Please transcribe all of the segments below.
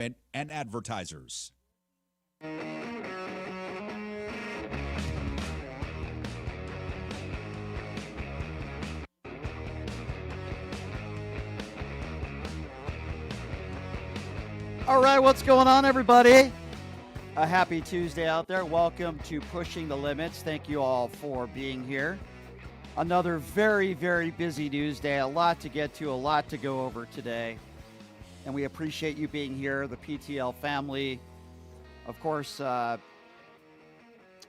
and advertisers. All right, what's going on, everybody? A happy Tuesday out there. Welcome to Pushing the Limits. Thank you all for being here. Another very, very busy news day. A lot to get to, a lot to go over today. And we appreciate you being here, the PTL family. Of course, we're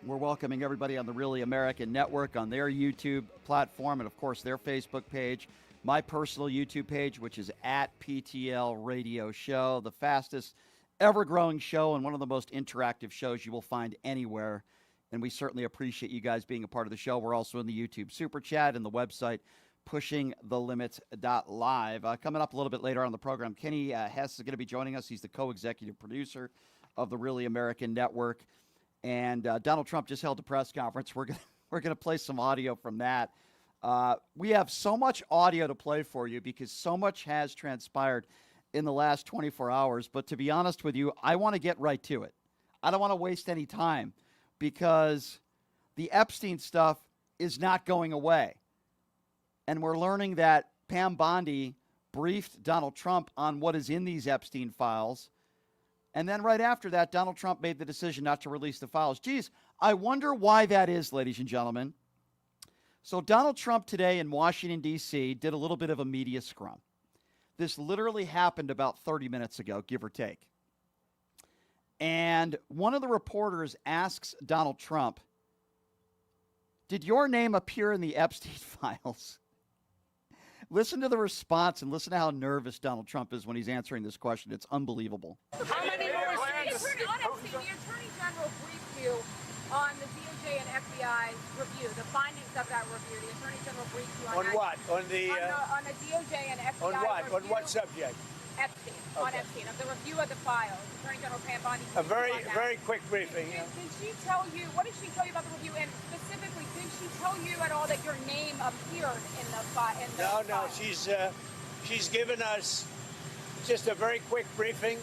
welcoming everybody on the Really American Network, on their YouTube platform, and, of course, their Facebook page. My personal YouTube page, which is at PTL Radio Show, the fastest ever-growing show and one of the most interactive shows you will find anywhere. And we certainly appreciate you guys being a part of the show. We're also in the YouTube Super Chat and the website, pushingthelimits.live. Coming up a little bit later on the program, Kenny Hess is going to be joining us. He's the co-executive producer of the Really American Network. And Donald Trump just held a press conference. We're gonna play some audio from that. We have so much audio to play for you because so much has transpired in the last 24 hours. But to be honest with you, I want to get right to it. I don't want to waste any time because the Epstein stuff is not going away. And we're learning that Pam Bondi briefed Donald Trump on what is in these Epstein files. And then right after that, Donald Trump made the decision not to release the files. Geez, I wonder why that is, ladies and gentlemen. So Donald Trump today in Washington, D.C. did a little bit of a media scrum. This literally happened about 30 minutes ago, give or take. And one of the reporters asks Donald Trump, did your name appear in the Epstein files? Listen to the response and listen to how nervous Donald Trump is when he's answering this question. It's unbelievable. How many more? If we're on Epstein, the Attorney General briefed you on the DOJ and FBI review, the findings of that review. The Attorney General briefed you on that. What? On the DOJ and FBI on what? review. On what subject? Epstein. Okay. On Epstein, of the review of the files. Attorney General Pam Bondi. A very quick briefing. Did she tell you, what did she tell you about the review? And specifically, did she tell you at all that your name appeared in the file? No. She's given us just a very quick briefing,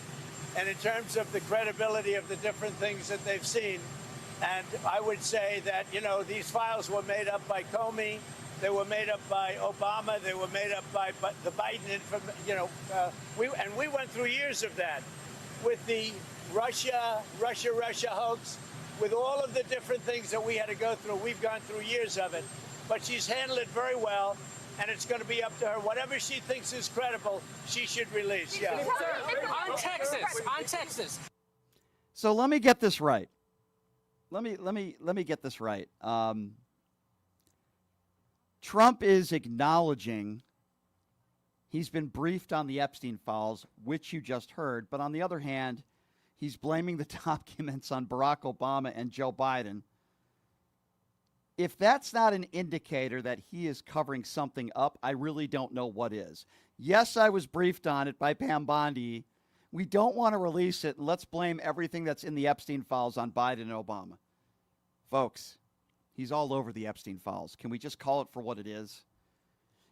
and in terms of the credibility of the different things that they've seen. And I would say that, these files were made up by Comey. They were made up by Obama. They were made up by the Biden, we went through years of that with the Russia hoax, with all of the different things that we had to go through. We've gone through years of it, but she's handled it very well, and it's going to be up to her. Whatever she thinks is credible, she should release. Yeah. On Texas. So let me get this right. Let me get this right. Trump is acknowledging he's been briefed on the Epstein files, which you just heard. But on the other hand, he's blaming the documents on Barack Obama and Joe Biden. If that's not an indicator that he is covering something up, I really don't know what is. Yes, I was briefed on it by Pam Bondi. We don't want to release it. Let's blame everything that's in the Epstein files on Biden and Obama. Folks, he's all over the Epstein files. Can we just call it for what it is?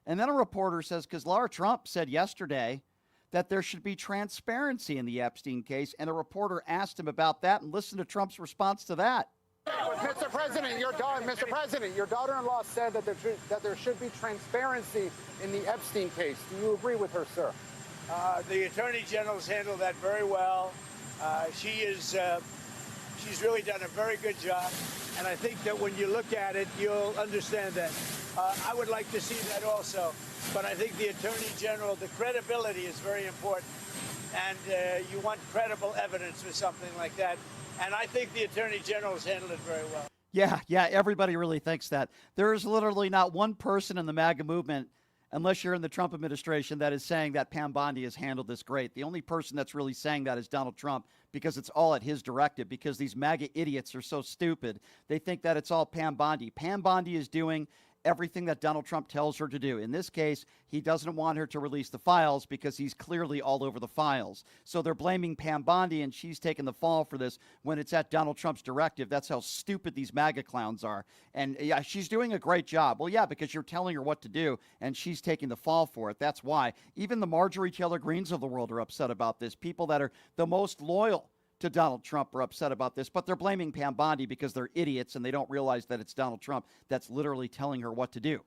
And then a reporter says, because Laura Trump said yesterday that there should be transparency in the Epstein case, and a reporter asked him about that, and listen to Trump's response to that. Mr. President, your daughter-in-law said that there should be transparency in the Epstein case. Do you agree with her, sir? The Attorney General's handled that very well. She's really done a very good job, and I think that when you look at it, you'll understand that. I would like to see that also, but I think the Attorney General, the credibility is very important, and you want credible evidence for something like that, and I think the Attorney General's handled it very well. Yeah, everybody really thinks that. There is literally not one person in the MAGA movement, unless you're in the Trump administration, that is saying that Pam Bondi has handled this great. The only person that's really saying that is Donald Trump, because it's all at his directive, because these MAGA idiots are so stupid. They think that it's all Pam Bondi. Pam Bondi is doing everything that Donald Trump tells her to do. In this case, he doesn't want her to release the files because he's clearly all over the files. So they're blaming Pam Bondi, and she's taking the fall for this when it's at Donald Trump's directive. That's how stupid these MAGA clowns are. And yeah, she's doing a great job. Well, yeah, because you're telling her what to do, and she's taking the fall for it. That's why. Even the Marjorie Taylor Greens of the world are upset about this. People that are the most loyal to Donald Trump are upset about this, but they're blaming Pam Bondi because they're idiots and they don't realize that it's Donald Trump that's literally telling her what to do.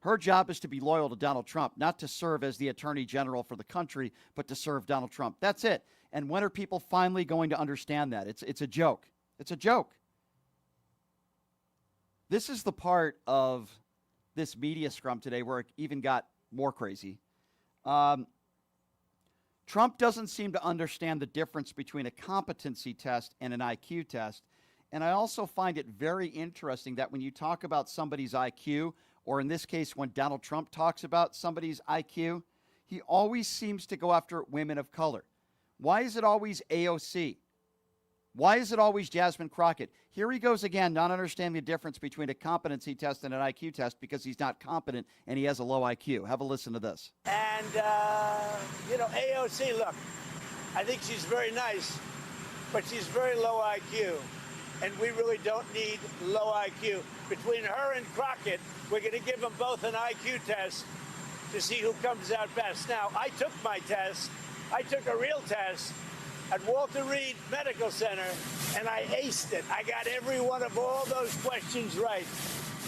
Her job is to be loyal to Donald Trump, not to serve as the attorney general for the country, but to serve Donald Trump. That's it. And when are people finally going to understand that? It's a joke. It's a joke. This is the part of this media scrum today where it even got more crazy. Trump doesn't seem to understand the difference between a competency test and an IQ test. And I also find it very interesting that when you talk about somebody's IQ, or in this case, when Donald Trump talks about somebody's IQ, he always seems to go after women of color. Why is it always AOC? Why is it always Jasmine Crockett? Here he goes again, not understanding the difference between a competency test and an IQ test because he's not competent and he has a low IQ. Have a listen to this. And, AOC, look, I think she's very nice, but she's very low IQ. And we really don't need low IQ. Between her and Crockett, we're going to give them both an IQ test to see who comes out best. Now, I took my test. I took a real test at Walter Reed Medical Center, and I aced it. I got every one of all those questions right.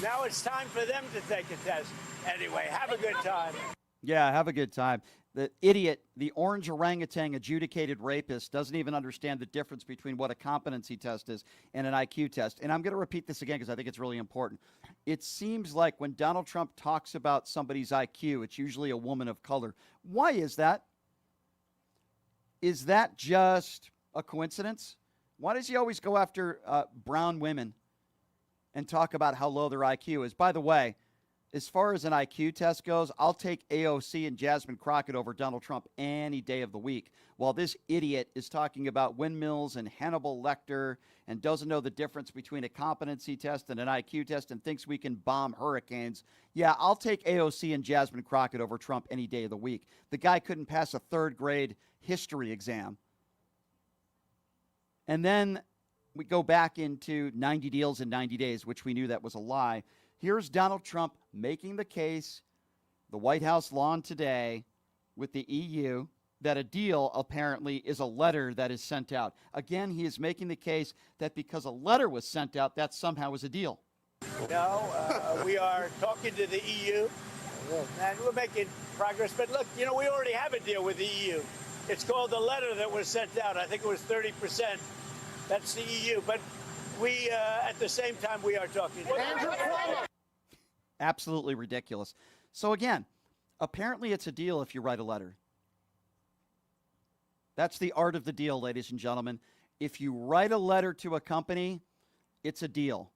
Now it's time for them to take a test. Anyway, have a good time. Yeah, have a good time. The idiot, the orange orangutan adjudicated rapist, doesn't even understand the difference between what a competency test is and an IQ test. And I'm going to repeat this again because I think it's really important. It seems like when Donald Trump talks about somebody's IQ, it's usually a woman of color. Why is that? Is that just a coincidence? Why does he always go after brown women and talk about how low their IQ is? By the way, as far as an IQ test goes, I'll take AOC and Jasmine Crockett over Donald Trump any day of the week, while this idiot is talking about windmills and Hannibal Lecter and doesn't know the difference between a competency test and an IQ test and thinks we can bomb hurricanes. Yeah, I'll take AOC and Jasmine Crockett over Trump any day of the week. The guy couldn't pass a third grade history exam. And then we go back into 90 deals in 90 days, which we knew that was a lie. Here's Donald Trump making the case, the White House lawn today with the EU, that a deal apparently is a letter that is sent out. Again, he is making the case that because a letter was sent out, that somehow is a deal. No, we are talking to the EU, and we're making progress. But look, we already have a deal with the EU. It's called the letter that was sent out. I think it was 30%. That's the EU. But we, at the same time, we are talking. Absolutely ridiculous. So again, apparently it's a deal if you write a letter. That's the art of the deal, ladies and gentlemen. If you write a letter to a company, it's a deal.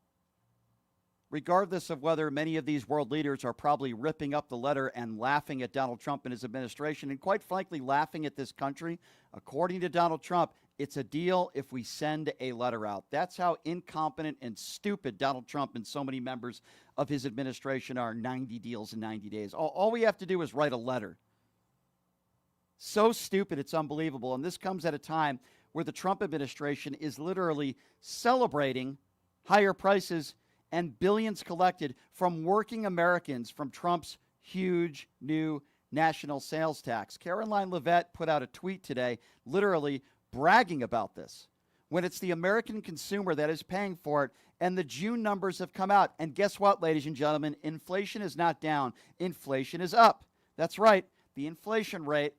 Regardless of whether many of these world leaders are probably ripping up the letter and laughing at Donald Trump and his administration, and quite frankly, laughing at this country, according to Donald Trump, it's a deal if we send a letter out. That's how incompetent and stupid Donald Trump and so many members of his administration are. 90 deals in 90 days. All we have to do is write a letter. So stupid, it's unbelievable. And this comes at a time where the Trump administration is literally celebrating higher prices and billions collected from working Americans from Trump's huge new national sales tax. Caroline Leavitt put out a tweet today literally bragging about this when it's the American consumer that is paying for it, and the June numbers have come out. And guess what, ladies and gentlemen? Inflation is not down. Inflation is up. That's right. The inflation rate,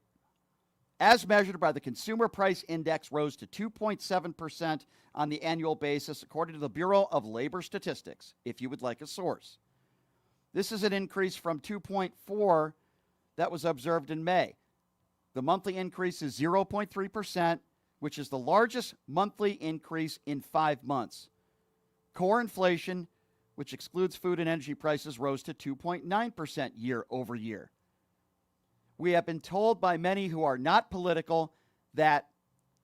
as measured by the Consumer Price Index, rose to 2.7% on the annual basis, according to the Bureau of Labor Statistics, if you would like a source. This is an increase from 2.4% that was observed in May. The monthly increase is 0.3%, which is the largest monthly increase in 5 months. Core inflation, which excludes food and energy prices, rose to 2.9% year over year. We have been told by many who are not political that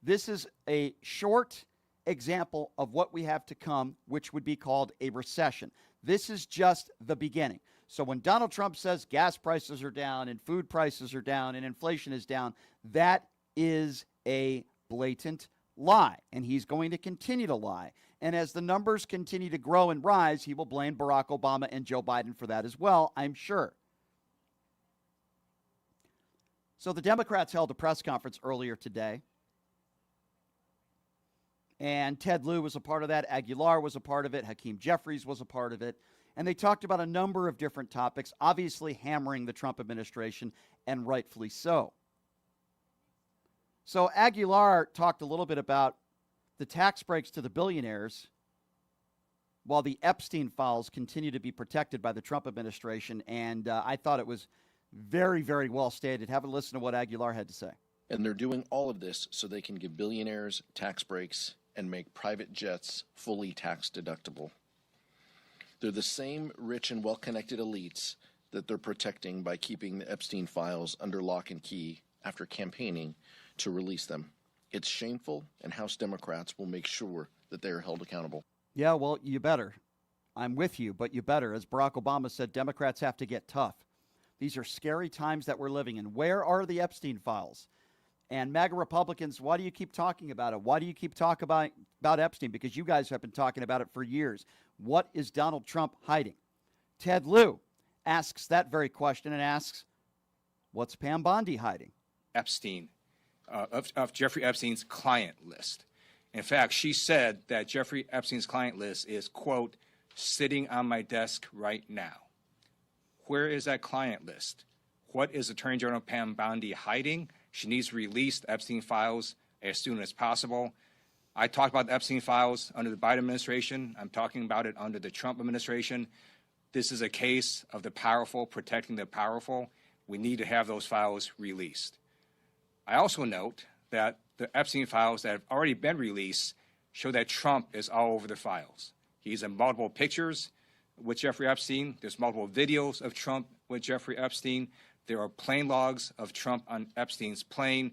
this is a short example of what we have to come, which would be called a recession. This is just the beginning. So when Donald Trump says gas prices are down and food prices are down and inflation is down, that is a blatant lie, and he's going to continue to lie. And as the numbers continue to grow and rise, he will blame Barack Obama and Joe Biden for that as well, I'm sure. So the Democrats held a press conference earlier today, and Ted Lieu was a part of that. Aguilar was a part of it. Hakeem Jeffries was a part of it. And they talked about a number of different topics, obviously hammering the Trump administration, and rightfully so. So Aguilar talked a little bit about the tax breaks to the billionaires while the Epstein Files continue to be protected by the Trump administration. And I thought it was very, very well stated. Have a listen to what Aguilar had to say. And they're doing all of this so they can give billionaires tax breaks and make private jets fully tax deductible. They're the same rich and well-connected elites that they're protecting by keeping the Epstein Files under lock and key after campaigning to release them. It's shameful, and House Democrats will make sure that they are held accountable. Yeah, well, you better. I'm with you, but you better. As Barack Obama said, Democrats have to get tough. These are scary times that we're living in. Where are the Epstein Files? And MAGA Republicans, why do you keep talking about it? Why do you keep talking about Epstein? Because you guys have been talking about it for years. What is Donald Trump hiding? Ted Lieu asks that very question and asks, what's Pam Bondi hiding? Epstein, of Jeffrey Epstein's client list. In fact, she said that Jeffrey Epstein's client list is, quote, sitting on my desk right now. Where is that client list? What is Attorney General Pam Bondi hiding? She needs to release the Epstein Files as soon as possible. I talked about the Epstein Files under the Biden administration. I'm talking about it under the Trump administration. This is a case of the powerful protecting the powerful. We need to have those files released. I also note that the Epstein Files that have already been released show that Trump is all over the files. He's in multiple pictures with Jeffrey Epstein. There's multiple videos of Trump with Jeffrey Epstein. There are plane logs of Trump on Epstein's plane.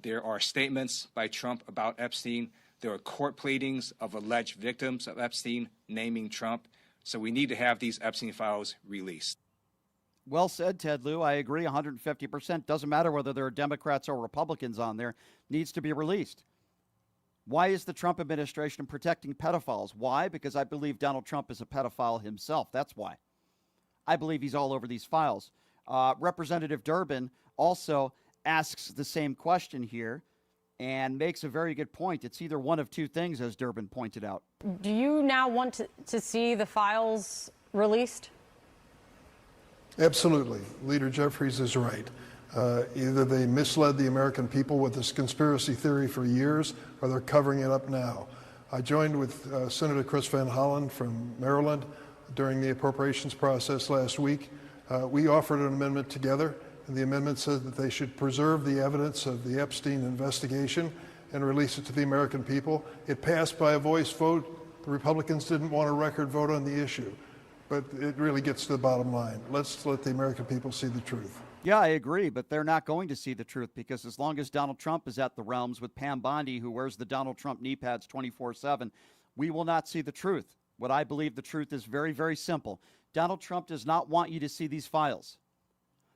There are statements by Trump about Epstein. There are court pleadings of alleged victims of Epstein naming Trump. So we need to have these Epstein Files released. Well said, Ted Lieu. I agree 150%. Doesn't matter whether there are Democrats or Republicans on there. Needs to be released. Why is the Trump administration protecting pedophiles? Why? Because I believe Donald Trump is a pedophile himself. That's why. I believe he's all over these files. Representative Durbin also asks the same question here and makes a very good point. It's either one of two things, as Durbin pointed out. Do you now want to see the files released? Absolutely. Leader Jeffries is right. Either they misled the American people with this conspiracy theory for years, or they're covering it up now. I joined with Senator Chris Van Hollen from Maryland during the appropriations process last week. We offered an amendment together, and the amendment said that they should preserve the evidence of the Epstein investigation and release it to the American people. It passed by a voice vote. The Republicans didn't want a record vote on the issue. But it really gets to the bottom line. Let's let the American people see the truth. Yeah, I agree, but they're not going to see the truth because as long as Donald Trump is at the realms with Pam Bondi, who wears the Donald Trump knee pads 24/7, we will not see the truth. What I believe the truth is very, very simple. Donald Trump does not want you to see these files.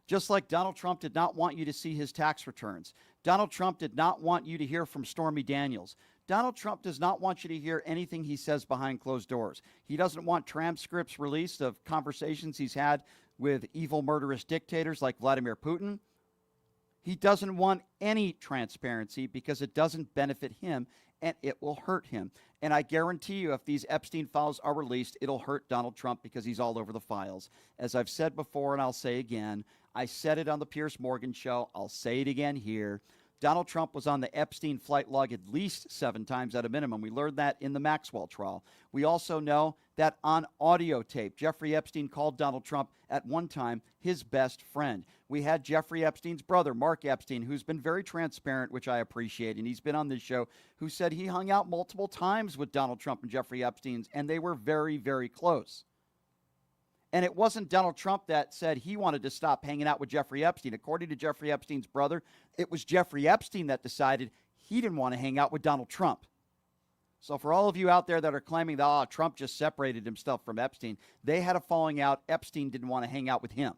Just like Donald Trump did not want you to see his tax returns. Donald Trump did not want you to hear from Stormy Daniels. Donald Trump does not want you to hear anything he says behind closed doors. He doesn't want transcripts released of conversations he's had with evil, murderous dictators like Vladimir Putin. He doesn't want any transparency because it doesn't benefit him and it will hurt him. And I guarantee you if these Epstein files are released, it'll hurt Donald Trump because he's all over the files. As I've said before and I'll say again, I said it on the Piers Morgan show. I'll say it again here. Donald Trump was on the Epstein flight log at least 7 times at a minimum. We learned that in the Maxwell trial. We also know that on audio tape, Jeffrey Epstein called Donald Trump at one time his best friend. We had Jeffrey Epstein's brother, Mark Epstein, who's been very transparent, which I appreciate, and he's been on this show, who said he hung out multiple times with Donald Trump and Jeffrey Epstein, and they were very, very close. And it wasn't Donald Trump that said he wanted to stop hanging out with Jeffrey Epstein. According to Jeffrey Epstein's brother, it was Jeffrey Epstein that decided he didn't want to hang out with Donald Trump. So for all of you out there that are claiming that Trump just separated himself from Epstein, they had a falling out. Epstein didn't want to hang out with him.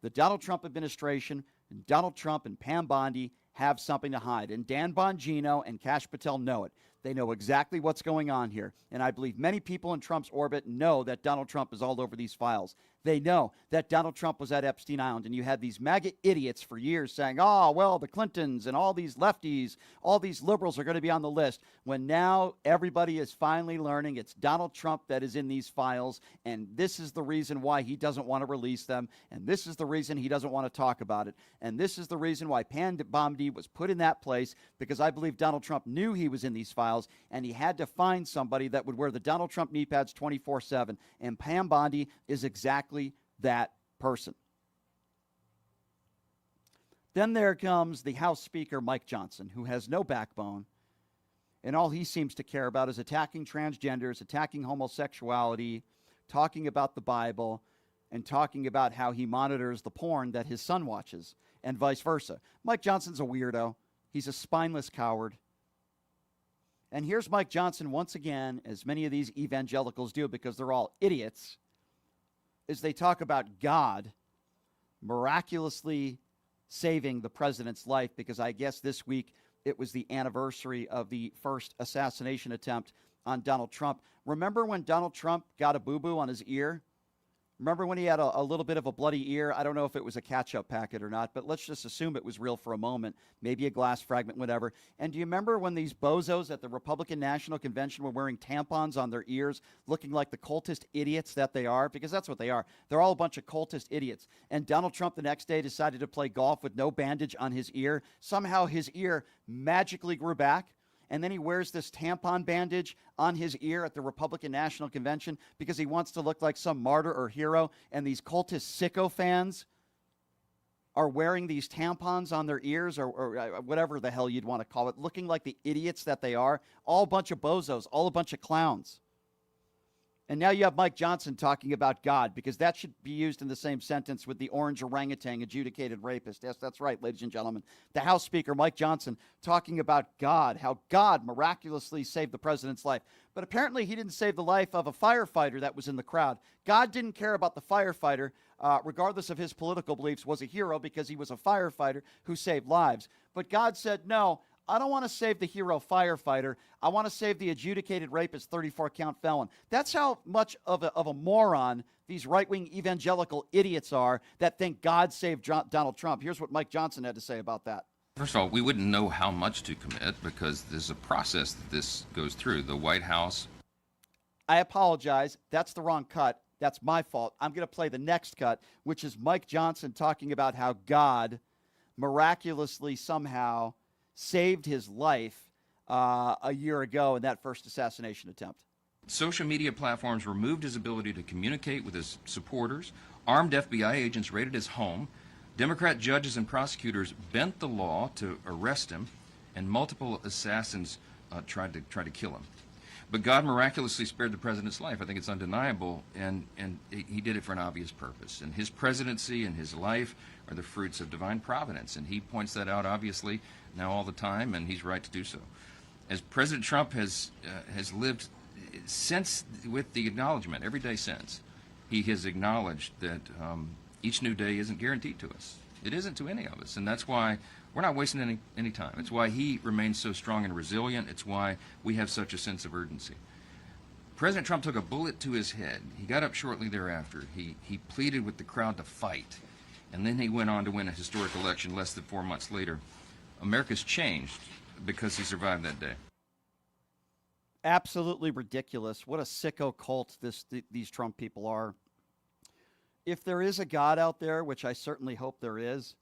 The Donald Trump administration, Donald Trump and Pam Bondi have something to hide. And Dan Bongino and Kash Patel know it. They know exactly what's going on here. And I believe many people in Trump's orbit know that Donald Trump is all over these files. They know that Donald Trump was at Epstein Island. And you had these MAGA idiots for years saying, well, the Clintons and all these lefties, all these liberals are going to be on the list. When now everybody is finally learning it's Donald Trump that is in these files. And this is the reason why he doesn't want to release them. And this is the reason he doesn't want to talk about it. And this is the reason why Pam Bondi was put in that place, because I believe Donald Trump knew he was in these files, and he had to find somebody that would wear the Donald Trump knee pads 24/7. And Pam Bondi is exactly that person. Then there comes the House Speaker, Mike Johnson, who has no backbone, and all he seems to care about is attacking transgenders, attacking homosexuality, talking about the Bible, and talking about how he monitors the porn that his son watches, and vice versa. Mike Johnson's a weirdo. He's a spineless coward. And here's Mike Johnson once again, as many of these evangelicals do, because they're all idiots, as they talk about God miraculously saving the president's life, because I guess this week it was the anniversary of the first assassination attempt on Donald Trump. Remember when Donald Trump got a boo-boo on his ear? Remember when he had a little bit of a bloody ear? I don't know if it was a catch-up packet or not, but let's just assume it was real for a moment, maybe a glass fragment, whatever. And do you remember when these bozos at the Republican National Convention were wearing tampons on their ears, looking like the cultist idiots that they are? Because that's what they are. They're all a bunch of cultist idiots. And Donald Trump the next day decided to play golf with no bandage on his ear. Somehow his ear magically grew back. And then he wears this tampon bandage on his ear at the Republican National Convention because he wants to look like some martyr or hero. And these cultist sicko fans are wearing these tampons on their ears, or whatever the hell you'd want to call it, looking like the idiots that they are. All a bunch of bozos, all a bunch of clowns. And now you have Mike Johnson talking about God, because that should be used in the same sentence with the orange orangutan adjudicated rapist. Yes, that's right, ladies and gentlemen. The House Speaker, Mike Johnson, talking about God, how God miraculously saved the president's life. But apparently he didn't save the life of a firefighter that was in the crowd. God didn't care about the firefighter, regardless of his political beliefs, was a hero because he was a firefighter who saved lives. But God said, no, I don't want to save the hero firefighter. I want to save the adjudicated rapist 34-count felon. That's how much of a moron these right-wing evangelical idiots are that think God saved Donald Trump. Here's what Mike Johnson had to say about that. First of all, we wouldn't know how much to commit because there's a process that this goes through. The White House. I apologize. That's the wrong cut. That's my fault. I'm going to play the next cut, which is Mike Johnson talking about how God miraculously somehow saved his life a year ago in that first assassination attempt. Social media platforms removed his ability to communicate with his supporters. Armed FBI agents raided his home. Democrat judges and prosecutors bent the law to arrest him, and multiple assassins tried to kill him. But God miraculously spared the president's life. I think it's undeniable, and he did it for an obvious purpose. And his presidency and his life are the fruits of divine providence, and he points that out obviously now all the time, and he's right to do so. As President Trump has lived since, with the acknowledgement every day since, he has acknowledged that each new day isn't guaranteed to us. It isn't to any of us, and that's why we're not wasting any time. It's why he remains so strong and resilient. It's why we have such a sense of urgency. President Trump took a bullet to his head. He got up shortly thereafter. He pleaded with the crowd to fight, and then he went on to win a historic election less than 4 months later. America's changed because he survived that day. Absolutely ridiculous. What a sicko cult these Trump people are. If there is a God out there, which I certainly hope there is,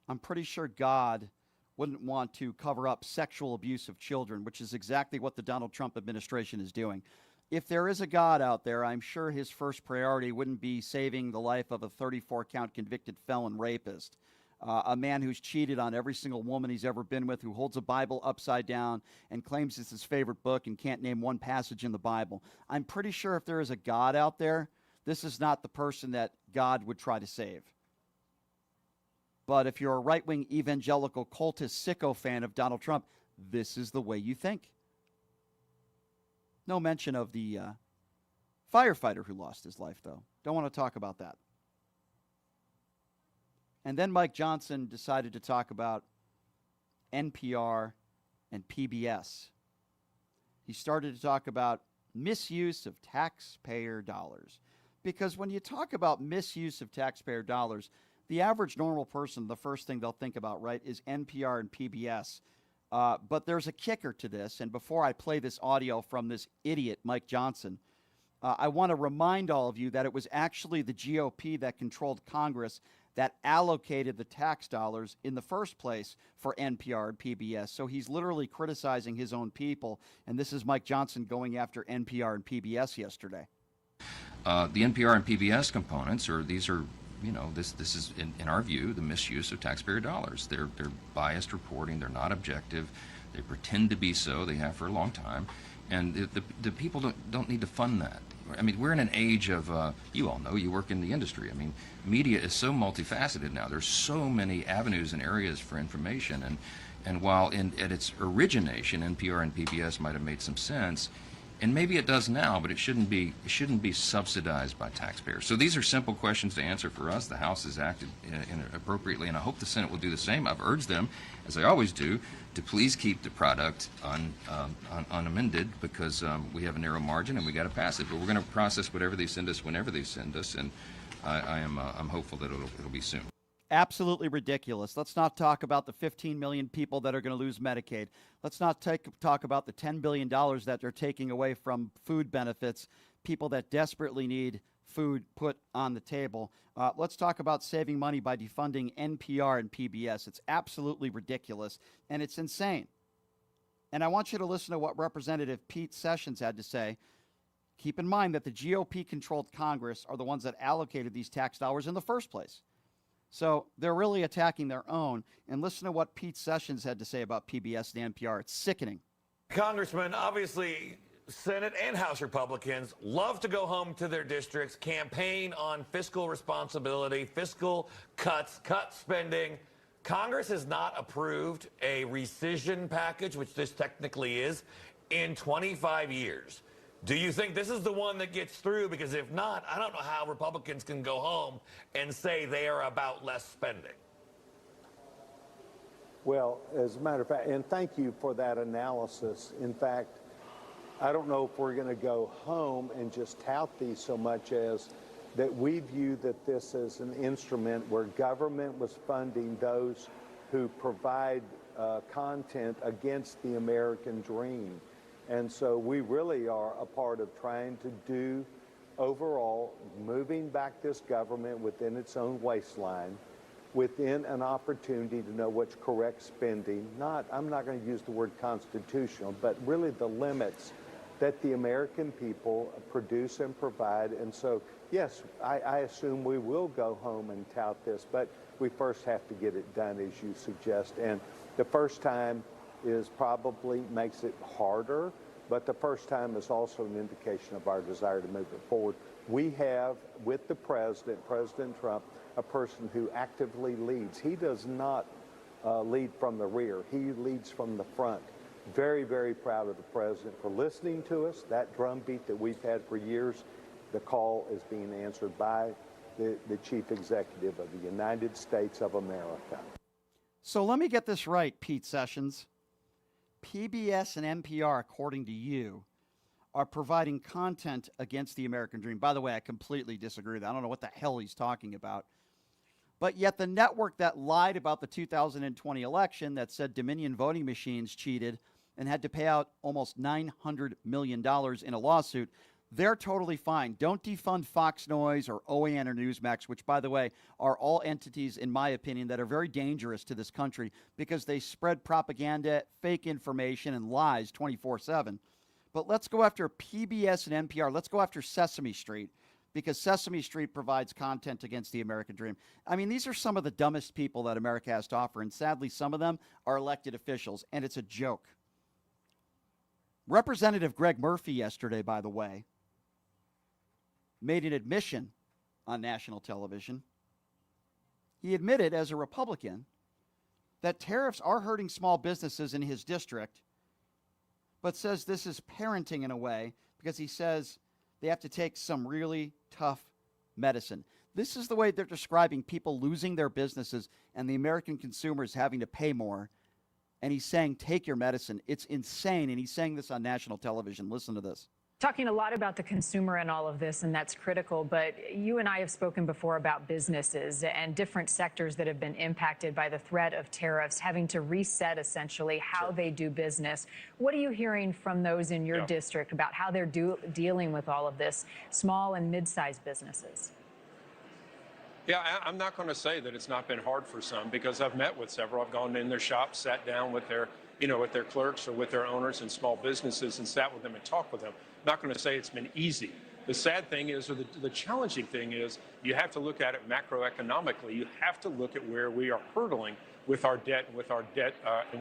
I'm pretty sure God wouldn't want to cover up sexual abuse of children, which is exactly what the Donald Trump administration is doing. If there is a God out there, I'm sure his first priority wouldn't be saving the life of a 34-count convicted felon rapist, a man who's cheated on every single woman he's ever been with, who holds a Bible upside down and claims it's his favorite book and can't name one passage in the Bible. I'm pretty sure if there is a God out there, this is not the person that God would try to save. But if you're a right-wing evangelical cultist sicko fan of Donald Trump, this is the way you think. No mention of the firefighter who lost his life, though. Don't want to talk about that. And then Mike Johnson decided to talk about NPR and PBS. He started to talk about misuse of taxpayer dollars. Because when you talk about misuse of taxpayer dollars, the average normal person, the first thing they'll think about, right, is NPR and PBS. But there's a kicker to this. And before I play this audio from this idiot, Mike Johnson, I want to remind all of you that it was actually the GOP that controlled Congress that allocated the tax dollars in the first place for NPR and PBS. So he's literally criticizing his own people. And this is Mike Johnson going after NPR and PBS yesterday. The NPR and PBS components this is, in our view, the misuse of taxpayer dollars. They're biased reporting. They're not objective. They pretend to be so. They have for a long time. And the people don't need to fund that. I mean, we're in an age of, you all know, you work in the industry. I mean, media is so multifaceted now. There's so many avenues and areas for information. And while at its origination, NPR and PBS might have made some sense, and maybe it does now, but it shouldn't be subsidized by taxpayers. So these are simple questions to answer for us. The House has acted appropriately, and I hope the Senate will do the same. I've urged them, as I always do, to please keep the product unamended because we have a narrow margin and we got to pass it. But we're going to process whatever they send us whenever they send us, and I'm hopeful that it'll be soon. Absolutely ridiculous. Let's not talk about the 15 million people that are going to lose Medicaid. Let's not talk about the $10 billion that they're taking away from food benefits, people that desperately need food put on the table. Let's talk about saving money by defunding NPR and PBS. It's absolutely ridiculous, and it's insane. And I want you to listen to what Representative Pete Sessions had to say. Keep in mind that the GOP-controlled Congress are the ones that allocated these tax dollars in the first place. So they're really attacking their own. And listen to what Pete Sessions had to say about PBS and NPR. It's sickening. Congressman, obviously, Senate and House Republicans love to go home to their districts, campaign on fiscal responsibility, fiscal cuts, cut spending. Congress has not approved a rescission package, which this technically is, in 25 years. Do you think this is the one that gets through? Because if not, I don't know how Republicans can go home and say they are about less spending. Well, as a matter of fact, and thank you for that analysis. In fact, I don't know if we're going to go home and just tout these so much as that we view that this is an instrument where government was funding those who provide content against the American dream. And so we really are a part of trying to do overall moving back this government within its own waistline, within an opportunity to know what's correct spending. I'm not going to use the word constitutional, but really the limits that the American people produce and provide. And so, yes, I assume we will go home and tout this, but we first have to get it done, as you suggest. And the first time is probably makes it harder, but the first time is also an indication of our desire to move it forward. We have, with the president, President Trump, a person who actively leads. He does not lead from the rear. He leads from the front. Very, very proud of the president for listening to us. That drumbeat that we've had for years, the call is being answered by the chief executive of the United States of America. So let me get this right, Pete Sessions. PBS and NPR, according to you, are providing content against the American dream. By the way, I completely disagree with that. I don't know what the hell he's talking about. But yet the network that lied about the 2020 election, that said Dominion voting machines cheated and had to pay out almost $900 million in a lawsuit, they're totally fine. Don't defund Fox Noise or OAN or Newsmax, which, by the way, are all entities, in my opinion, that are very dangerous to this country because they spread propaganda, fake information, and lies 24/7. But let's go after PBS and NPR. Let's go after Sesame Street, because Sesame Street provides content against the American dream. I mean, these are some of the dumbest people that America has to offer, and sadly, some of them are elected officials, and it's a joke. Representative Greg Murphy yesterday, by the way, made an admission on national television. He admitted, as a Republican, that tariffs are hurting small businesses in his district, but says this is parenting in a way because he says they have to take some really tough medicine. This is the way they're describing people losing their businesses and the American consumers having to pay more. And he's saying, take your medicine. It's insane. And he's saying this on national television. Listen to this. Talking a lot about the consumer and all of this, and that's critical, but you and I have spoken before about businesses and different sectors that have been impacted by the threat of tariffs, having to reset essentially how they do business. What are you hearing from those in your district about how they're dealing with all of this, small and mid-sized businesses? Yeah, I'm not going to say that it's not been hard for some, because I've met with several. I've gone in their shops, sat down with their, with their clerks or with their owners in small businesses and sat with them and talked with them. I'm not going to say it's been easy. The sad thing is, or the challenging thing is, you have to look at it macroeconomically. You have to look at where we are hurdling with our debt, and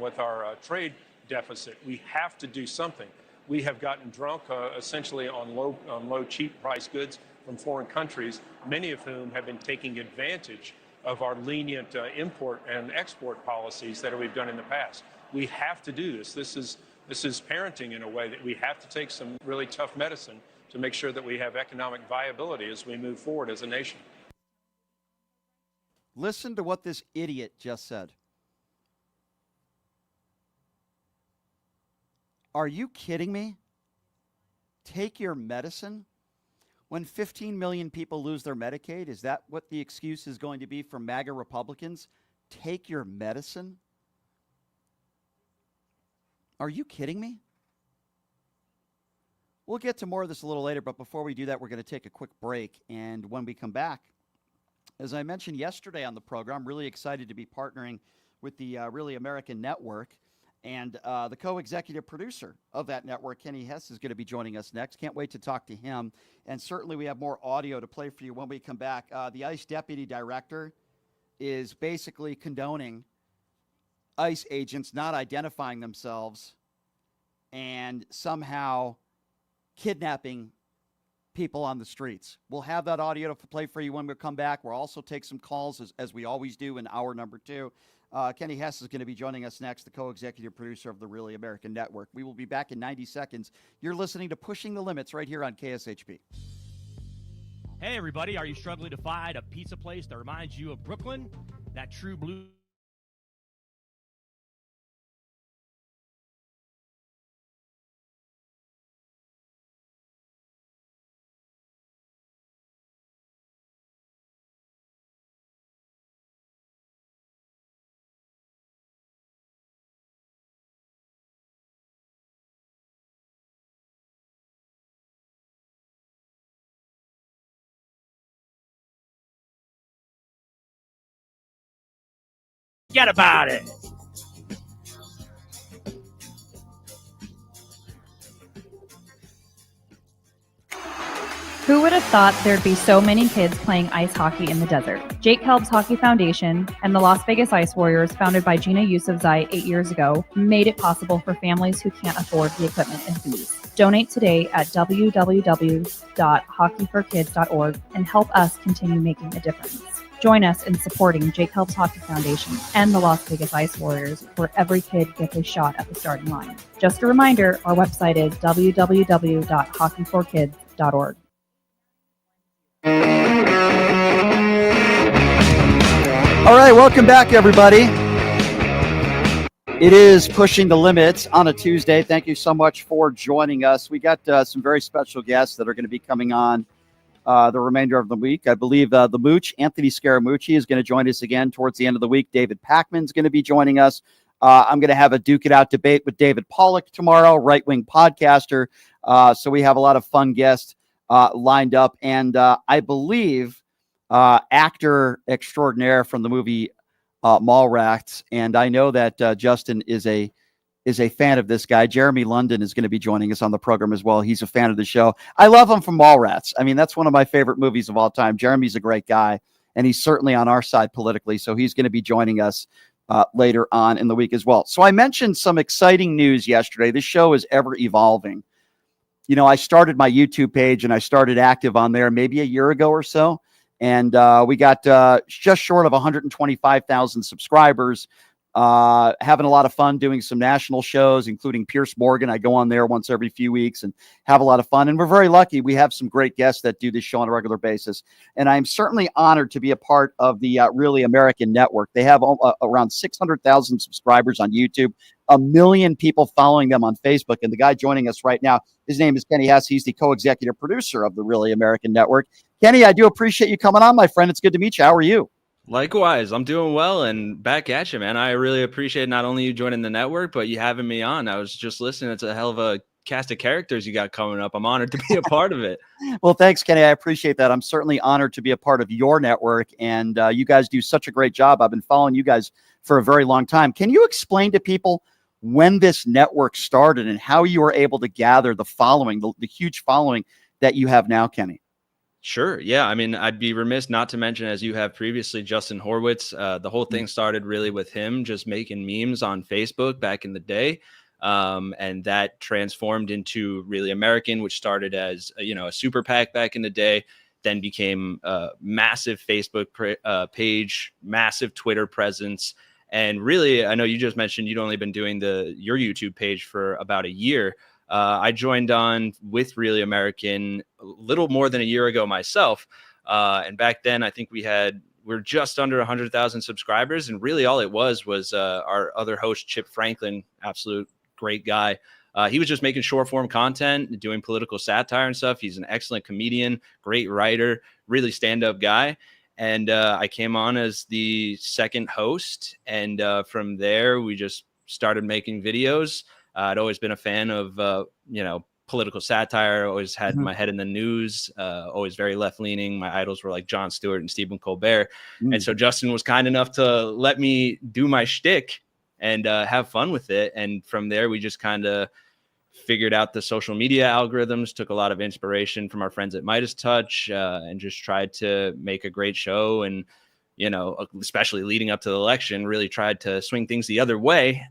with our trade deficit. We have to do something. We have gotten drunk essentially on low, cheap price goods from foreign countries, many of whom have been taking advantage of our lenient import and export policies that we've done in the past. We have to do this. This is parenting in a way that we have to take some really tough medicine to make sure that we have economic viability as we move forward as a nation. Listen to what this idiot just said. Are you kidding me? Take your medicine? When 15 million people lose their Medicaid, is that what the excuse is going to be for MAGA Republicans? Take your medicine? Are you kidding me? We'll get to more of this a little later, but before we do that, we're going to take a quick break. And when we come back, as I mentioned yesterday on the program, really excited to be partnering with the Really American Network. And the co-executive producer of that network, Kenny Hess, is going to be joining us next. Can't wait to talk to him. And certainly we have more audio to play for you when we come back. The ICE deputy director is basically condoning ICE agents not identifying themselves and somehow kidnapping people on the streets. We'll have that audio to play for you when we come back. We'll also take some calls, as we always do in hour number 2. Kenny Hess is going to be joining us next, the co-executive producer of the Really American Network. We will be back in 90 seconds. You're listening to Pushing the Limits right here on KSHP. Hey, everybody. Are you struggling to find a pizza place that reminds you of Brooklyn? That true blue... Forget about it. Who would have thought there'd be so many kids playing ice hockey in the desert? Jake Helb's Hockey Foundation and the Las Vegas Ice Warriors, founded by Gina Yusufzai 8 years ago, made it possible for families who can't afford the equipment and fees. Donate today at www.hockeyforkids.org and help us continue making a difference. Join us in supporting Jake Helb's Hockey Foundation and the Las Vegas Ice Warriors, where every kid gets a shot at the starting line. Just a reminder, our website is www.hockeyforkids.org. All right, welcome back, everybody. It is Pushing the Limits on a Tuesday. Thank you so much for joining us. We got some very special guests that are going to be coming on the remainder of the week. I believe the Mooch, Anthony Scaramucci, is going to join us again towards the end of the week. David Pakman's going to be joining us. I'm going to have a Duke It Out debate with David Pollack tomorrow, right-wing podcaster. So we have a lot of fun guests lined up. And I believe actor extraordinaire from the movie Mallrats. And I know that Justin is a fan of this guy. Jeremy London is going to be joining us on the program as well. He's a fan of the show. I love him from Mallrats. I mean, that's one of my favorite movies of all time. Jeremy's a great guy, and he's certainly on our side politically. So he's going to be joining us later on in the week as well. So I mentioned some exciting news yesterday. This show is ever evolving. You know, I started my YouTube page and I started active on there maybe a year ago or so. And we got just short of 125,000 subscribers. Having a lot of fun doing some national shows, including Pierce Morgan. I go on there once every few weeks and have a lot of fun. And we're very lucky. We have some great guests that do this show on a regular basis. And I'm certainly honored to be a part of the Really American Network. They have around 600,000 subscribers on YouTube, 1 million people following them on Facebook. And the guy joining us right now, his name is Kenny Hess. He's the co-executive producer of the Really American Network. Kenny, I do appreciate you coming on, my friend. It's good to meet you. How are you? Likewise, I'm doing well and back at you, man. I really appreciate not only you joining the network, but you having me on. I was just listening. It's a hell of a cast of characters you got coming up. I'm honored to be a part of it. Well, thanks, Kenny. I appreciate that. I'm certainly honored to be a part of your network, and you guys do such a great job. I've been following you guys for a very long time. Can you explain to people when this network started and how you were able to gather the following, the huge following that you have now, Kenny? Sure. Yeah. I mean, I'd be remiss not to mention, as you have previously, Justin Horwitz. The whole thing started really with him just making memes on Facebook back in the day. And that transformed into Really American, which started as, a super PAC back in the day, then became a massive Facebook page, massive Twitter presence. And really, I know you just mentioned you'd only been doing your YouTube page for about a year. I joined on with Really American a little more than a year ago myself. And back then, I think we're just under 100,000 subscribers. And really all it was our other host, Chip Franklin, absolute great guy. He was just making short form content, doing political satire and stuff. He's an excellent comedian, great writer, really stand-up guy. And I came on as the second host. And from there, we just started making videos. I'd always been a fan of, political satire, always had my head in the news, always very left-leaning. My idols were like Jon Stewart and Stephen Colbert. And so Justin was kind enough to let me do my shtick and have fun with it. And from there, we just kind of figured out the social media algorithms, took a lot of inspiration from our friends at Midas Touch, and just tried to make a great show. And, especially leading up to the election, really tried to swing things the other way.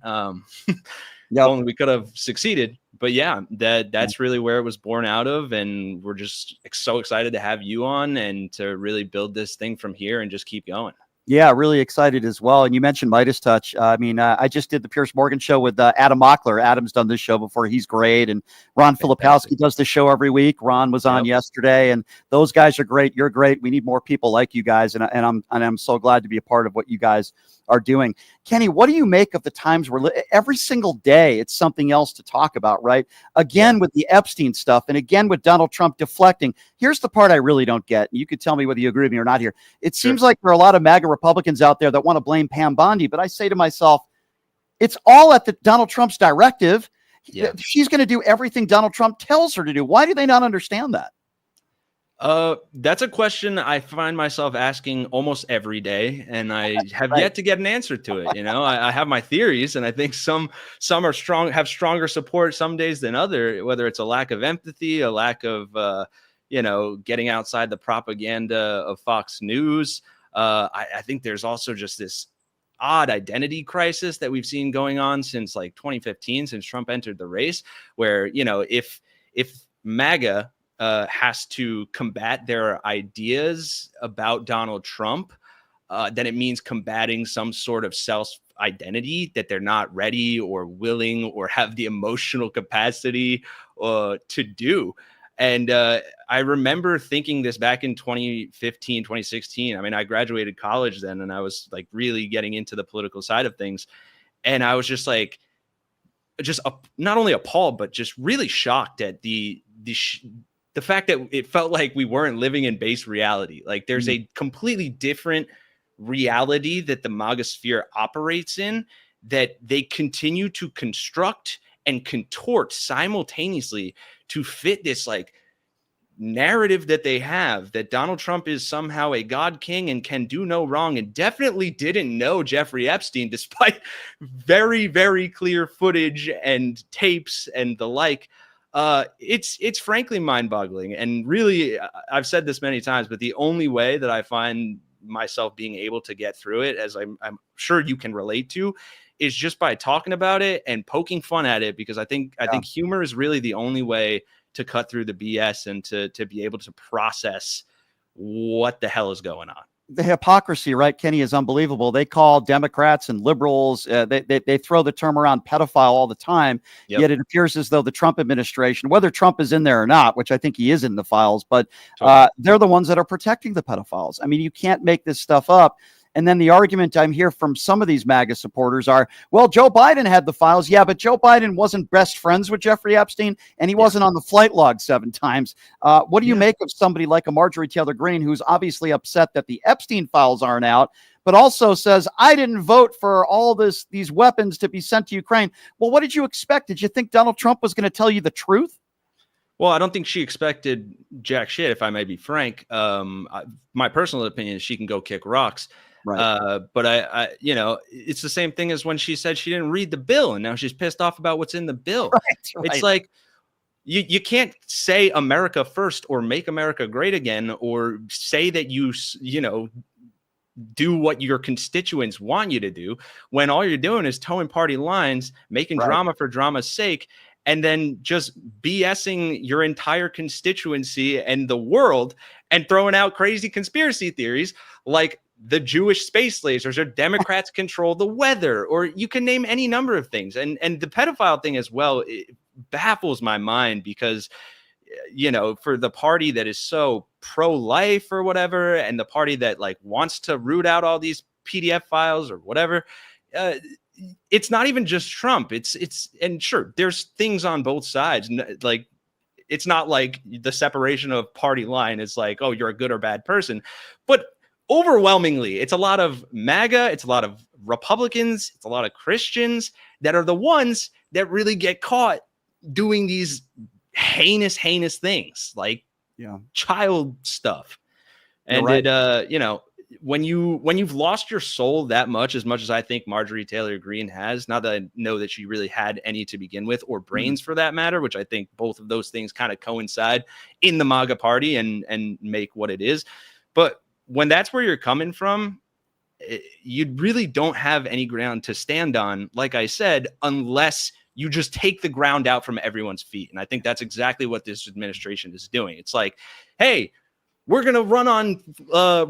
Only we could have succeeded. But yeah, that's really where it was born out of. And we're just so excited to have you on and to really build this thing from here and just keep going. Yeah, really excited as well. And you mentioned Midas Touch. I just did the Pierce Morgan show with Adam Mockler. Adam's done this show before. He's great. And Ron Filipowski does the show every week. Ron was on yesterday, and those guys are great. You're great. We need more people like you guys. And I'm so glad to be a part of what you guys are doing. Kenny, what do you make of the times where every single day it's something else to talk about, right? Again, with the Epstein stuff, and again with Donald Trump deflecting. Here's the part I really don't get. You could tell me whether you agree with me or not here. It seems like there are a lot of MAGA Republicans out there that want to blame Pam Bondi, but I say to myself, it's all at Donald Trump's directive. Yeah. She's going to do everything Donald Trump tells her to do. Why do they not understand that? That's a question I find myself asking almost every day, and I have yet to get an answer to it. I have my theories, and I think some are strong, have stronger support some days than other, whether it's a lack of empathy, a lack of, getting outside the propaganda of Fox News. I think there's also just this odd identity crisis that we've seen going on since like 2015, since Trump entered the race, where, if MAGA has to combat their ideas about Donald Trump, then it means combating some sort of self-identity that they're not ready or willing or have the emotional capacity to do. And I remember thinking this back in 2015, 2016. I mean, I graduated college then, and I was like really getting into the political side of things. And I was just like, not only appalled, but just really shocked at the fact that it felt like we weren't living in base reality. Like there's a completely different reality that the MAGA sphere operates in that they continue to construct and contort simultaneously to fit this like narrative that they have that Donald Trump is somehow a God king and can do no wrong, and definitely didn't know Jeffrey Epstein, despite very, very clear footage and tapes and the like. It's frankly mind-boggling. And really, I've said this many times, but the only way that I find myself being able to get through it, as I'm sure you can relate to, is just by talking about it and poking fun at it, because I think humor is really the only way to cut through the BS and to be able to process what the hell is going on. the hypocrisy, right, Kenny, is unbelievable. They call Democrats and liberals, they throw the term around pedophile all the time. Yep. Yet it appears as though the Trump administration, whether Trump is in there or not, which I think he is in the files, but they're the ones that are protecting the pedophiles. I mean, you can't make this stuff up. And then the argument I'm hear from some of these MAGA supporters are, well, Joe Biden had the files. Yeah, but Joe Biden wasn't best friends with Jeffrey Epstein, and he wasn't on the flight log 7 times. What do you make of somebody like a Marjorie Taylor Greene, who's obviously upset that the Epstein files aren't out, but also says, I didn't vote for all these weapons to be sent to Ukraine? Well, what did you expect? Did you think Donald Trump was going to tell you the truth? Well, I don't think she expected jack shit, if I may be frank. My personal opinion is she can go kick rocks. Right. But I, it's the same thing as when she said she didn't read the bill, and now she's pissed off about what's in the bill. Right. It's like you can't say America first or make America great again, or say that you do what your constituents want you to do, when all you're doing is towing party lines, making drama for drama's sake, and then just BSing your entire constituency and the world and throwing out crazy conspiracy theories like the Jewish space lasers, or Democrats control the weather, or you can name any number of things. And the pedophile thing as well, it baffles my mind, because, for the party that is so pro-life or whatever, and the party that like wants to root out all these PDF files or whatever, it's not even just Trump. And sure, there's things on both sides. Like, it's not like the separation of party line is like, oh, you're a good or bad person, but overwhelmingly, it's a lot of MAGA, it's a lot of Republicans, it's a lot of Christians that are the ones that really get caught doing these heinous things, like child stuff. And when you've lost your soul that much as I think Marjorie Taylor Greene has, not that I know that she really had any to begin with, or brains for that matter, which I think both of those things kind of coincide in the MAGA party and make what it is. But when that's where you're coming from, you really don't have any ground to stand on, like I said, unless you just take the ground out from everyone's feet. And I think that's exactly what this administration is doing. It's like, hey, we're going to run on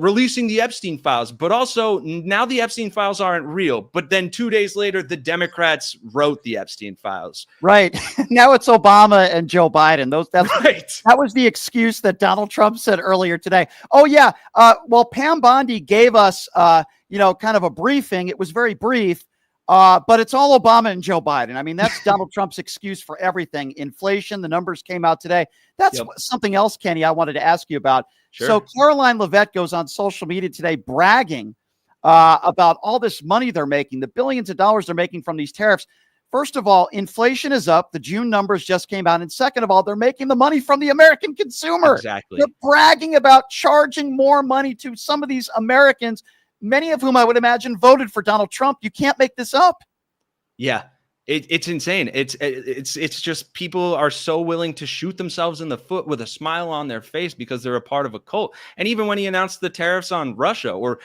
releasing the Epstein files, but also now the Epstein files aren't real. But then 2 days later, the Democrats wrote the Epstein files. Right. Now it's Obama and Joe Biden. That was the excuse that Donald Trump said earlier today. Oh, yeah. Well, Pam Bondi gave us, kind of a briefing. It was very brief, but it's all Obama and Joe Biden. I mean, that's Donald Trump's excuse for everything. Inflation, the numbers came out today. That's something else, Kenny, I wanted to ask you about. Sure. So Caroline Leavitt goes on social media today bragging about all this money they're making, the billions of dollars they're making from these tariffs. First of all, inflation is up. The June numbers just came out. And second of all, they're making the money from the American consumer. Exactly. They're bragging about charging more money to some of these Americans, many of whom I would imagine voted for Donald Trump. You can't make this up. Yeah. It's insane. It's just people are so willing to shoot themselves in the foot with a smile on their face because they're a part of a cult. And even when he announced the tariffs on Russia, or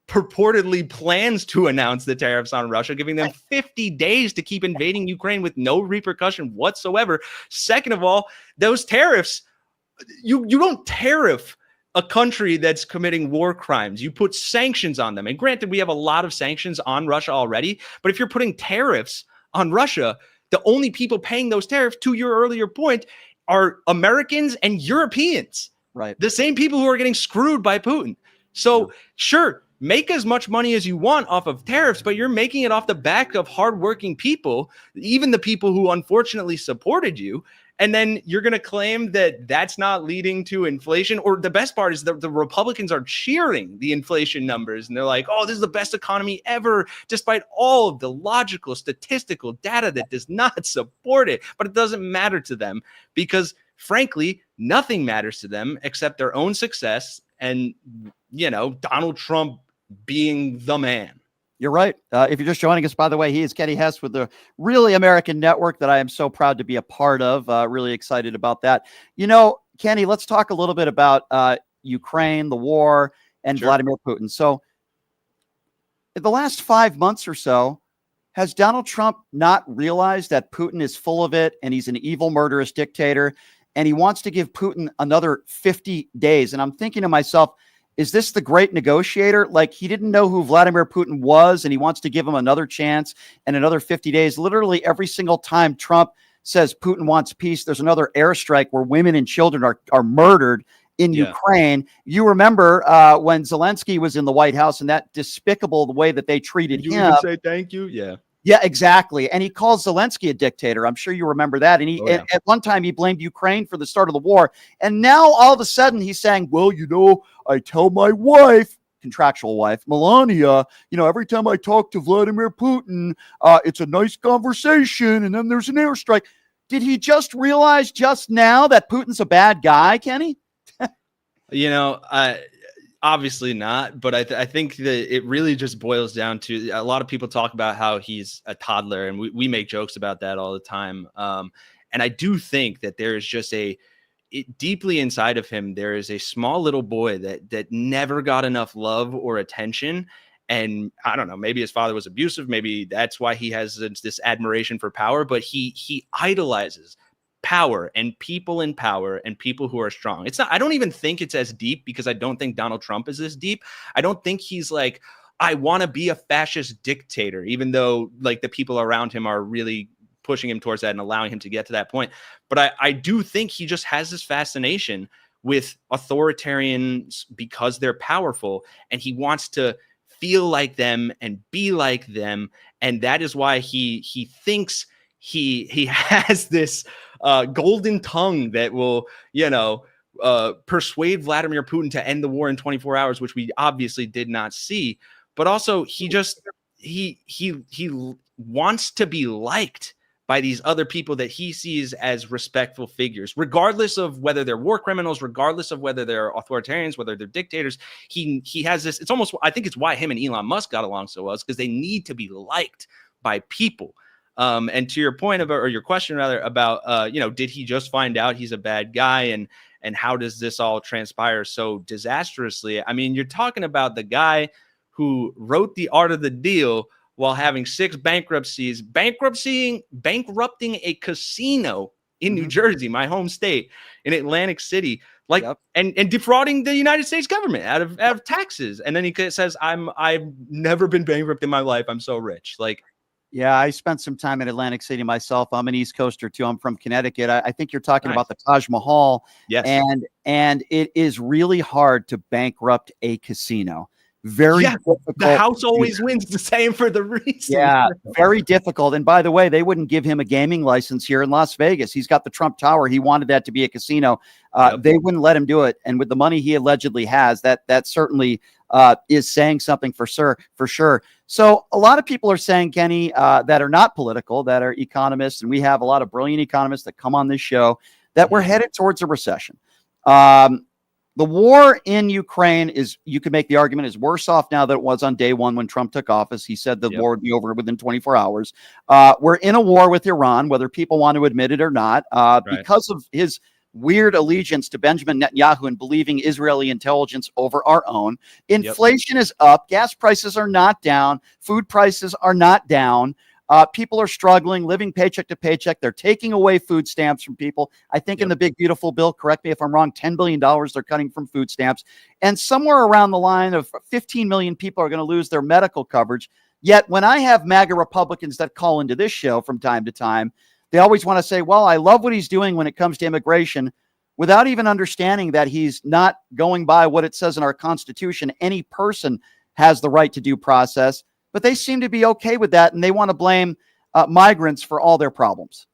purportedly plans to announce the tariffs on Russia, giving them 50 days to keep invading Ukraine with no repercussion whatsoever. Second of all, those tariffs, you don't tariff a country that's committing war crimes. You put sanctions on them. And granted, we have a lot of sanctions on Russia already, but if you're putting tariffs on Russia, the only people paying those tariffs, to your earlier point, are Americans and Europeans. Right. The same people who are getting screwed by Putin. So sure, make as much money as you want off of tariffs, but you're making it off the back of hardworking people, even the people who unfortunately supported you. And then you're going to claim that that's not leading to inflation. Or the best part is the Republicans are cheering the inflation numbers. And they're like, oh, this is the best economy ever, despite all of the logical, statistical data that does not support it. But it doesn't matter to them because, frankly, nothing matters to them except their own success and, Donald Trump being the man. You're right. If you're just joining us, by the way, he is Kenny Hess with the Really American Network that I am so proud to be a part of. Really excited about that. Kenny, let's talk a little bit about Ukraine, the war, and Vladimir Putin. So in the last 5 months or so, has Donald Trump not realized that Putin is full of it and he's an evil, murderous dictator, and he wants to give Putin another 50 days? And I'm thinking to myself, is this the great negotiator? Like, he didn't know who Vladimir Putin was, and he wants to give him another chance and another 50 days. Literally every single time Trump says Putin wants peace, there's another airstrike where women and children are murdered in Ukraine. You remember when Zelensky was in the White House and that despicable the way that they treated him. Even say thank you? Yeah. Yeah, exactly. And he calls Zelensky a dictator. I'm sure you remember that. And at one time he blamed Ukraine for the start of the war. And now all of a sudden he's saying, well, I tell my wife, contractual wife, Melania, every time I talk to Vladimir Putin, it's a nice conversation. And then there's an airstrike. Did he just realize just now that Putin's a bad guy, Kenny? Obviously not, but I think that it really just boils down to a lot of people talk about how he's a toddler, and we make jokes about that all the time. And I do think that there is just deeply inside of him, there is a small little boy that never got enough love or attention. And I don't know, maybe his father was abusive. Maybe that's why he has this admiration for power, but he idolizes power and people in power and people who are strong. I don't even think it's as deep, because I don't think Donald Trump is this deep. I don't think he's like, I want to be a fascist dictator, even though like the people around him are really pushing him towards that and allowing him to get to that point. But I do think he just has this fascination with authoritarians because they're powerful, and he wants to feel like them and be like them. And that is why he thinks he has this golden tongue that will, persuade Vladimir Putin to end the war in 24 hours, which we obviously did not see. But also he wants to be liked by these other people that he sees as respectful figures, regardless of whether they're war criminals, regardless of whether they're authoritarians, whether they're dictators. He has this, it's almost, I think it's why him and Elon Musk got along so well, is because they need to be liked by people. And to your point about, or your question rather, about, did he just find out he's a bad guy, and how does this all transpire so disastrously? I mean, you're talking about the guy who wrote The Art of the Deal while having 6 bankruptcies, bankrupting a casino in New Jersey, my home state, in Atlantic City, and defrauding the United States government out of taxes. And then he says, I've never been bankrupt in my life. I'm so rich. Like, yeah, I spent some time in Atlantic City myself. I'm an East Coaster too. I'm from Connecticut. I think you're talking about the Taj Mahal. Yes. And it is really hard to bankrupt a casino. Very difficult. The house always wins, the same for the reason. Yeah, very difficult. And by the way, they wouldn't give him a gaming license here in Las Vegas. He's got the Trump Tower. He wanted that to be a casino. They wouldn't let him do it. And with the money he allegedly has, that certainly is saying something for sure. So a lot of people are saying, Kenny, that are not political, that are economists, and we have a lot of brilliant economists that come on this show, that we're headed towards a recession. The war in Ukraine you could make the argument, is worse off now than it was on day one when Trump took office. He said the war would be over within 24 hours. We're in a war with Iran, whether people want to admit it or not, because of his weird allegiance to Benjamin Netanyahu and believing Israeli intelligence over our own. Inflation is up. Gas prices are not down. Food prices are not down. People are struggling, living paycheck to paycheck. They're taking away food stamps from people. I think in the big, beautiful bill, correct me if I'm wrong, $10 billion they're cutting from food stamps. And somewhere around the line of 15 million people are going to lose their medical coverage. Yet when I have MAGA Republicans that call into this show from time to time, they always want to say, well, I love what he's doing when it comes to immigration, without even understanding that he's not going by what it says in our Constitution. Any person has the right to due process. But they seem to be okay with that, and they want to blame migrants for all their problems.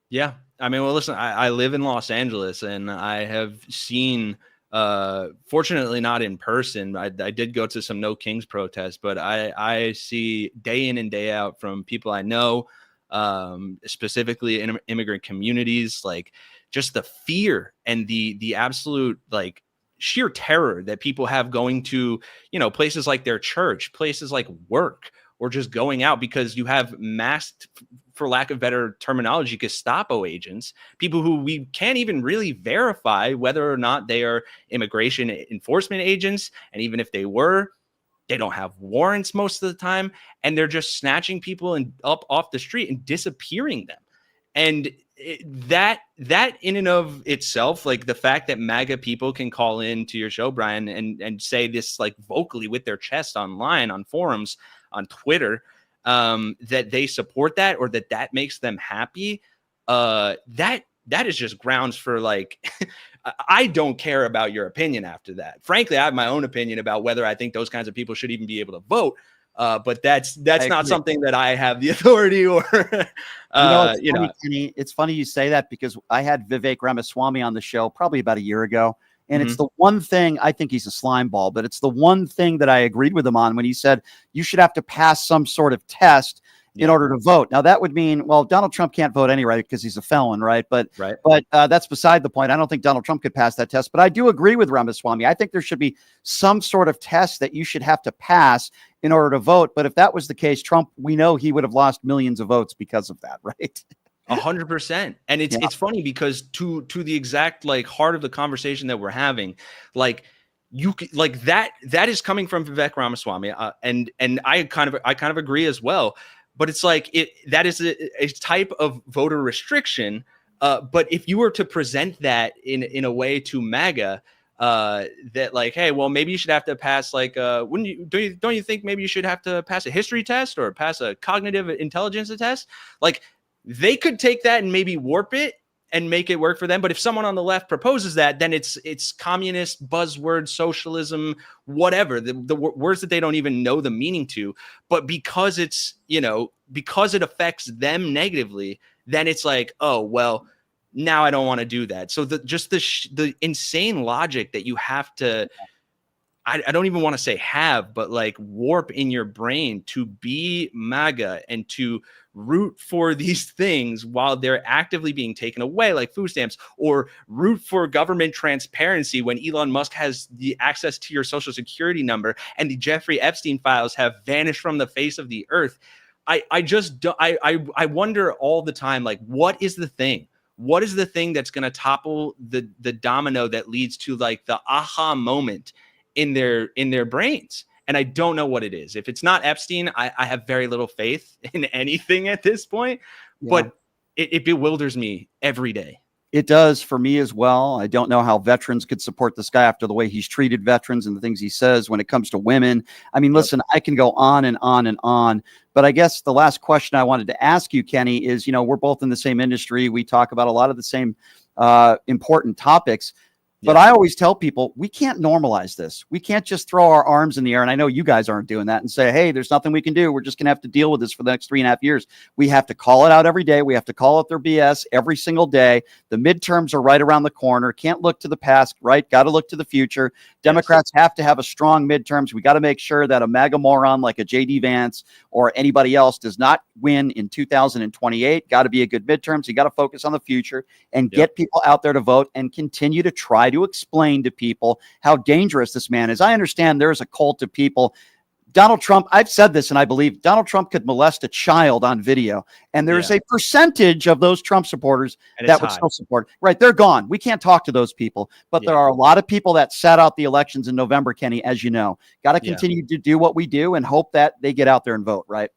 Yeah. I mean, well, listen, I live in Los Angeles, and I have seen, fortunately not in person, I did go to some No Kings protests, but I see day in and day out from people I know, specifically in immigrant communities, like just the fear and the absolute, like, sheer terror that people have going to, places like their church, places like work, or just going out, because you have masked, for lack of better terminology, Gestapo agents, people who we can't even really verify whether or not they are immigration enforcement agents. And even if they were, they don't have warrants most of the time. And they're just snatching people up off the street and disappearing them. And that in and of itself, like the fact that MAGA people can call in to your show, Brian, and say this like vocally with their chest online, on forums, on Twitter, that they support that, or that makes them happy, that is just grounds for like, I don't care about your opinion after that. Frankly, I have my own opinion about whether I think those kinds of people should even be able to vote. But that's not something that I have the authority or, Kenny, it's funny you say that, because I had Vivek Ramaswamy on the show probably about a year ago. And it's the one thing, I think he's a slime ball, but it's the one thing that I agreed with him on when he said you should have to pass some sort of test in order to vote. Now, that would mean, well, Donald Trump can't vote anyway because he's a felon, right? But that's beside the point. I don't think Donald Trump could pass that test. But I do agree with Ramaswamy. I think there should be some sort of test that you should have to pass in order to vote. But if that was the case, Trump, we know he would have lost millions of votes because of that, right? 100%. And it's funny because to the exact like heart of the conversation that we're having, like that is coming from Vivek Ramaswamy, and I kind of agree as well. But it's like that is a type of voter restriction. But if you were to present that in a way to MAGA, that like, hey, well, maybe you should have to pass like, don't you think maybe you should have to pass a history test or pass a cognitive intelligence test? Like, they could take that and maybe warp it and make it work for them. But if someone on the left proposes that, then it's communist buzzword, socialism, whatever, the words that they don't even know the meaning to. But because it's, because it affects them negatively, then it's like, oh, well, now I don't want to do that. So the insane logic that you have to, I don't even want to say have, but like warp in your brain to be MAGA and to root for these things while they're actively being taken away, like food stamps, or root for government transparency when Elon Musk has the access to your social security number and the Jeffrey Epstein files have vanished from the face of the earth. I wonder all the time, like, what is the thing? What is the thing that's going to topple the domino that leads to like the aha moment in their brains? And I don't know what it is. If it's not Epstein, I have very little faith in anything at this point, but it bewilders me every day. It does for me as well. I don't know how veterans could support this guy after the way he's treated veterans and the things he says when it comes to women. I mean, listen, I can go on and on and on, but I guess the last question I wanted to ask you, Kenny, is, we're both in the same industry. We talk about a lot of the same important topics. But I always tell people, we can't normalize this. We can't just throw our arms in the air. And I know you guys aren't doing that and say, hey, there's nothing we can do. We're just going to have to deal with this for the next 3.5 years. We have to call it out every day. We have to call out their BS every single day. The midterms are right around the corner. Can't look to the past, right? Got to look to the future. Democrats have to have a strong midterms. We got to make sure that a MAGA moron like a J.D. Vance or anybody else does not win in 2028. Got to be a good midterms. You got to focus on the future and get people out there to vote and continue to try to explain to people how dangerous this man is. I understand there's a cult of people. Donald Trump, I've said this, and I believe Donald Trump could molest a child on video. And there's a percentage of those Trump supporters that would still support. Right. They're gone. We can't talk to those people. But there are a lot of people that sat out the elections in November, Kenny, as you know. Got to continue to do what we do and hope that they get out there and vote, right?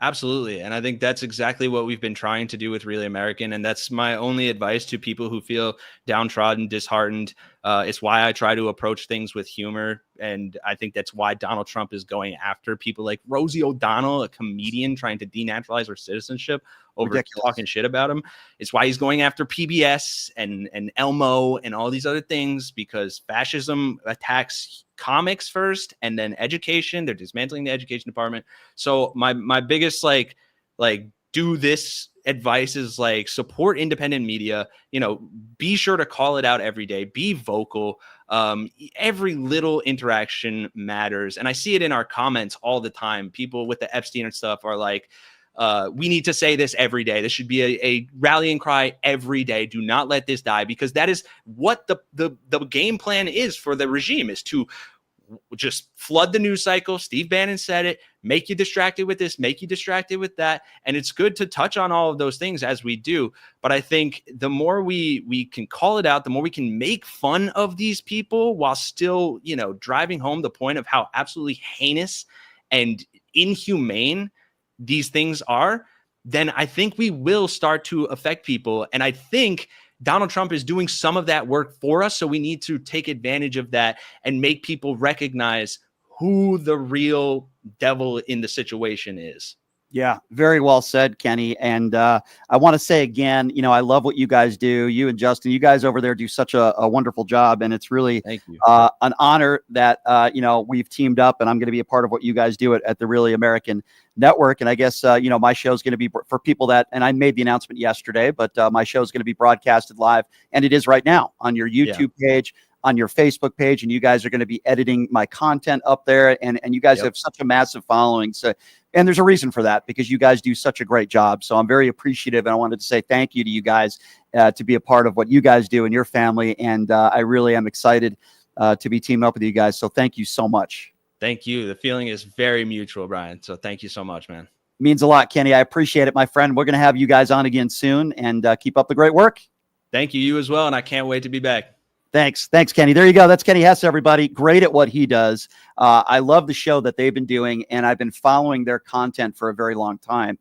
Absolutely. And I think that's exactly what we've been trying to do with Really American. And that's my only advice to people who feel downtrodden, disheartened. It's why I try to approach things with humor. And I think that's why Donald Trump is going after people like Rosie O'Donnell, a comedian trying to denaturalize her citizenship over talking shit about him. It's why he's going after PBS and Elmo and all these other things, because fascism attacks comics first and then education. They're dismantling the education department. So my biggest like do this advice is like support independent media, be sure to call it out every day, be vocal. Every little interaction matters. And I see it in our comments all the time. People with the Epstein and stuff are like, we need to say this every day. This should be a rallying cry every day. Do not let this die, because that is what the game plan is for the regime, is to just flood the news cycle. Steve Bannon said it, make you distracted with this, make you distracted with that. And it's good to touch on all of those things as we do. But I think the more we can call it out, the more we can make fun of these people while still, driving home the point of how absolutely heinous and inhumane these things are, then I think we will start to affect people. And I think Donald Trump is doing some of that work for us. So we need to take advantage of that and make people recognize who the real devil in the situation is. Yeah, very well said, Kenny. And I want to say again, you know, I love what you guys do. You and Justin, you guys over there do such a wonderful job. And it's really an honor that, you know, we've teamed up and I'm going to be a part of what you guys do at the Really American Network. And I guess, you know, my show is going to be for people that, and I made the announcement yesterday, but my show is going to be broadcasted live. And it is right now on your YouTube page, on your Facebook page, and you guys are going to be editing my content up there. And you guys have such a massive following. So, and there's a reason for that, because you guys do such a great job. So I'm very appreciative. And I wanted to say thank you to you guys to be a part of what you guys do and your family. And I really am excited to be teaming up with you guys. So thank you so much. Thank you. The feeling is very mutual, Brian. So thank you so much, man. Means a lot, Kenny. I appreciate it, my friend. We're going to have you guys on again soon, and keep up the great work. Thank you. You as well. And I can't wait to be back. Thanks, Kenny. There you go. That's Kenny Hess, everybody. Great at what he does. I love the show that they've been doing, and I've been following their content for a very long time.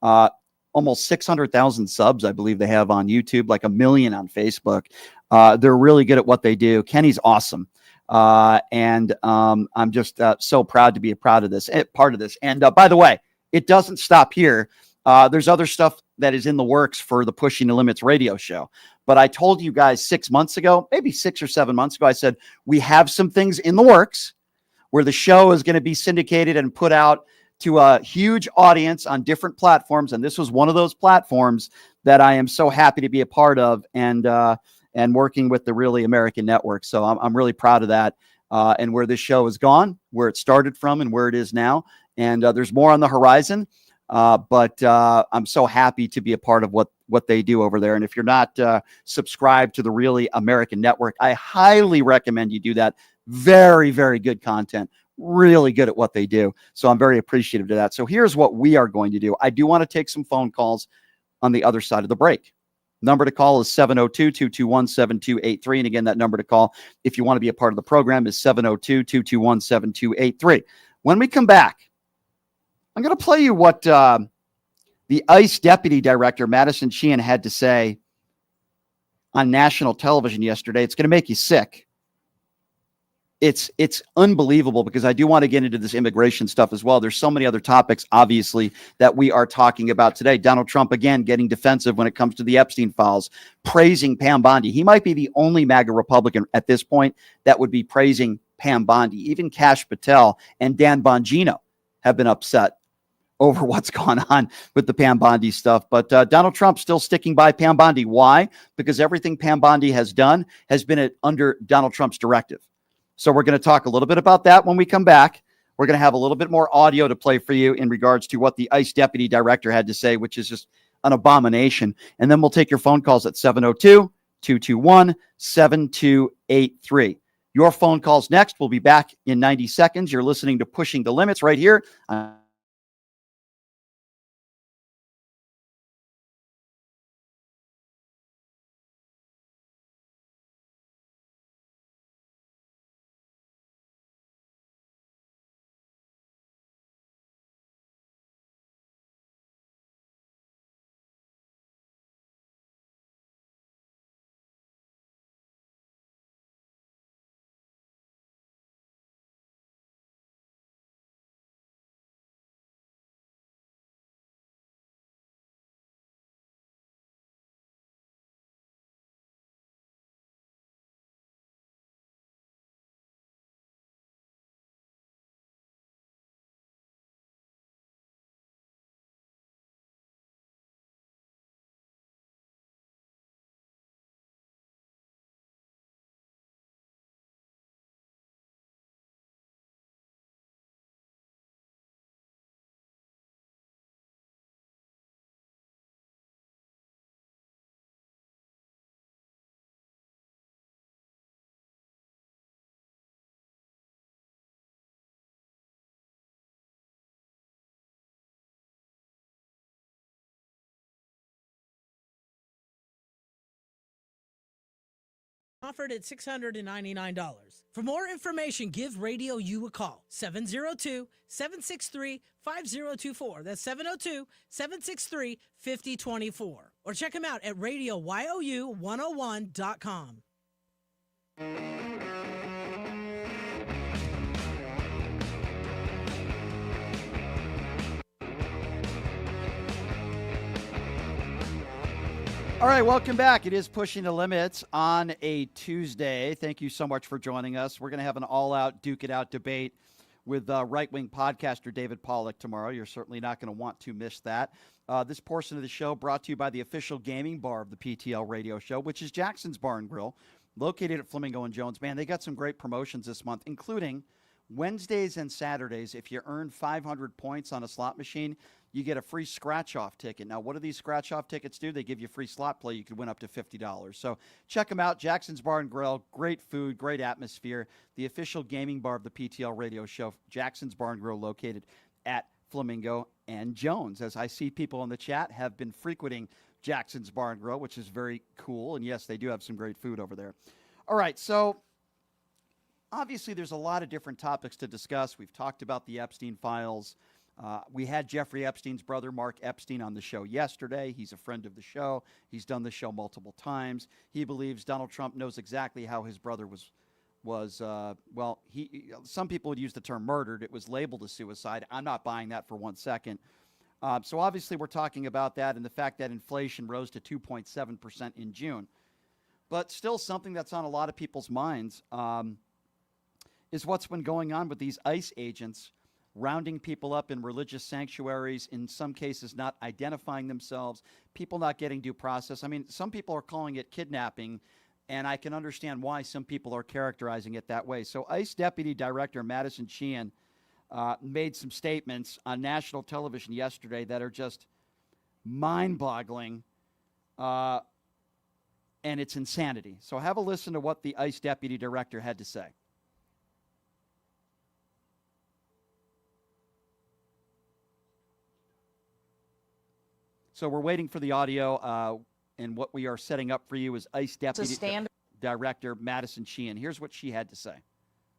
Almost 600,000 subs, I believe they have on YouTube, like 1 million on Facebook. They're really good at what they do. Kenny's awesome. And I'm just so proud to be part of this. And by the way, it doesn't stop here. There's other stuff that is in the works for the Pushing the Limits radio show. But I told you guys 6 months ago, maybe 6 or 7 months ago, I said, we have some things in the works where the show is going to be syndicated and put out to a huge audience on different platforms. And this was one of those platforms that I am so happy to be a part of, and working with the Really American Network. So I'm really proud of that, and where this show has gone, where it started from and where it is now. And there's more on the horizon. But I'm so happy to be a part of what they do over there. And if you're not subscribed to the Really American Network, I highly recommend you do that. Very, very good content. Really good at what they do. So I'm very appreciative to that. So here's what we are going to do. I do want to take some phone calls on the other side of the break. Number to call is 702-221-7283. And again, that number to call if you want to be a part of the program is 702-221-7283. When we come back, I'm going to play you what the ICE Deputy Director, Madison Sheehan, had to say on national television yesterday. It's going to make you sick. It's unbelievable, because I do want to get into this immigration stuff as well. There's so many other topics, obviously, that we are talking about today. Donald Trump, again, getting defensive when it comes to the Epstein Files, praising Pam Bondi. He might be the only MAGA Republican at this point that would be praising Pam Bondi. Even Kash Patel and Dan Bongino have been upset over what's gone on with the Pam Bondi stuff. But Donald Trump still sticking by Pam Bondi. Why? Because everything Pam Bondi has done has been under Donald Trump's directive. So we're going to talk a little bit about that when we come back. We're going to have a little bit more audio to play for you in regards to what the ICE Deputy Director had to say, which is just an abomination. And then we'll take your phone calls at 702-221-7283. Your phone calls next. We'll be back in 90 seconds. You're listening to Pushing the Limits right here. Offered at $699. For more information, give Radio U a call. 702-763-5024. That's 702-763-5024. Or check them out at radioyou101.com. All right, welcome back. It is Pushing the Limits on a Tuesday. Thank you so much for joining us. We're going to have an all-out, duke-it-out debate with right-wing podcaster David Pollack tomorrow. You're certainly not going to want to miss that. This portion of the show brought to you by the official gaming bar of the PTL radio show, which is Jackson's Bar and Grill, located at Flamingo and Jones. Man, they got some great promotions this month, including Wednesdays and Saturdays. If you earn 500 points on a slot machine, you get a free scratch-off ticket. Now, what do these scratch-off tickets do? They give you free slot play. You could win up to $50. So check them out. Jackson's Bar and Grill. Great food, great atmosphere. The official gaming bar of the PTL radio show, Jackson's Bar and Grill, located at Flamingo and Jones. As I see people in the chat have been frequenting Jackson's Bar and Grill, which is very cool. And, yes, they do have some great food over there. All right, so obviously there's a lot of different topics to discuss. We've talked about the Epstein Files. We had Jeffrey Epstein's brother, Mark Epstein, on the show yesterday. He's a friend of the show. He's done the show multiple times. He believes Donald Trump knows exactly how his brother some people would use the term murdered. It was labeled a suicide. I'm not buying that for 1 second. So obviously we're talking about that and the fact that inflation rose to 2.7% in June. But still something that's on a lot of people's minds is what's been going on with these ICE agents rounding people up in religious sanctuaries, in some cases not identifying themselves, people not getting due process. I mean, some people are calling it kidnapping, and I can understand why some people are characterizing it that way. So ICE Deputy Director Madison Sheehan made some statements on national television yesterday that are just mind-boggling, and it's insanity. So have a listen to what the ICE Deputy Director had to say. So we're waiting for the audio, and what we are setting up for you is ICE Deputy Director Madison Sheehan. Here's what she had to say.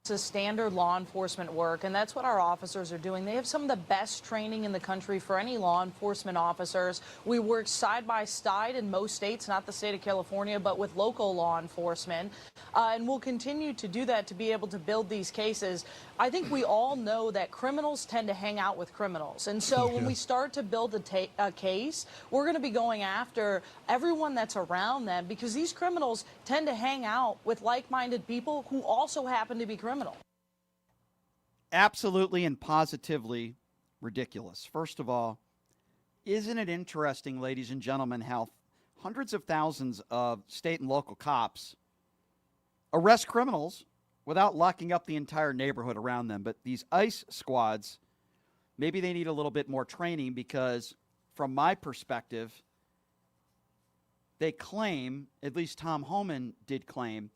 It's a standard law enforcement work, and that's what our officers are doing. They have some of the best training in the country for any law enforcement officers. We work side by side in most states, not the state of California, but with local law enforcement. And we'll continue to do that to be able to build these cases. I think we all know that criminals tend to hang out with criminals. And so when we start to build a case, we're going to be going after everyone that's around them, because these criminals tend to hang out with like-minded people who also happen to be criminals. Absolutely and positively ridiculous. First of all, isn't it interesting, ladies and gentlemen, how hundreds of thousands of state and local cops arrest criminals without locking up the entire neighborhood around them? But these ICE squads, maybe they need a little bit more training, because from my perspective, they claim, at least Tom Homan did claim,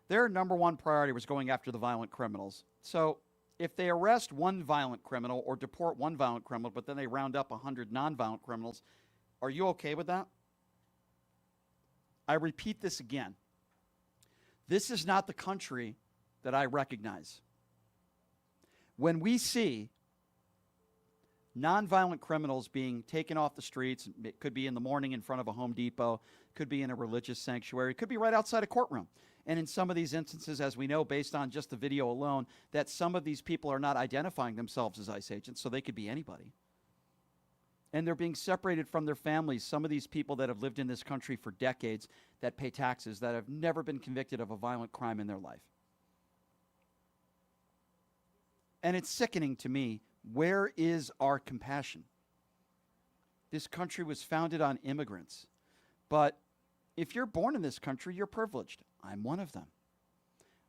their number one priority was going after the violent criminals. So if they arrest one violent criminal or deport one violent criminal, but then they round up 100 nonviolent criminals, are you okay with that? I repeat this again. This is not the country that I recognize. When we see nonviolent criminals being taken off the streets, it could be in the morning in front of a Home Depot, could be in a religious sanctuary, could be right outside a courtroom. And in some of these instances, as we know, based on just the video alone, that some of these people are not identifying themselves as ICE agents, so they could be anybody. And they're being separated from their families. Some of these people that have lived in this country for decades, that pay taxes, that have never been convicted of a violent crime in their life. And it's sickening to me. Where is our compassion? This country was founded on immigrants. But if you're born in this country, you're privileged. I'm one of them.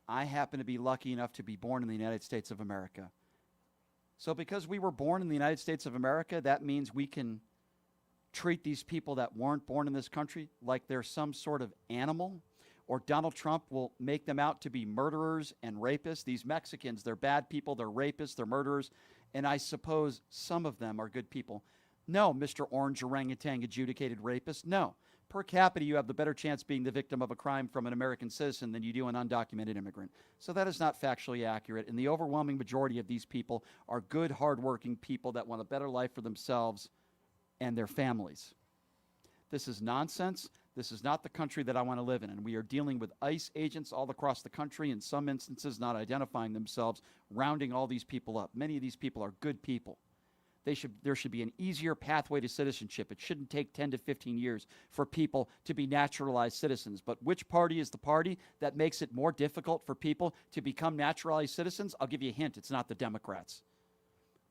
I happen to be lucky enough to be born in the United States of America. So because we were born in the United States of America, that means we can treat these people that weren't born in this country like they're some sort of animal, or Donald Trump will make them out to be murderers and rapists. These Mexicans, they're bad people, they're rapists, they're murderers, and I suppose some of them are good people. No, Mr. Orange Orangutan adjudicated rapist, no. per capita, you have the better chance being the victim of a crime from an American citizen than you do an undocumented immigrant. So that is not factually accurate. And the overwhelming majority of these people are good, hardworking people that want a better life for themselves and their families. This is nonsense. This is not the country that I want to live in. And we are dealing with ICE agents all across the country, in some instances not identifying themselves, rounding all these people up. Many of these people are good people. There should be an easier pathway to citizenship. It shouldn't take 10 to 15 years for people to be naturalized citizens. But which party is the party that makes it more difficult for people to become naturalized citizens? I'll give you a hint. It's not the Democrats.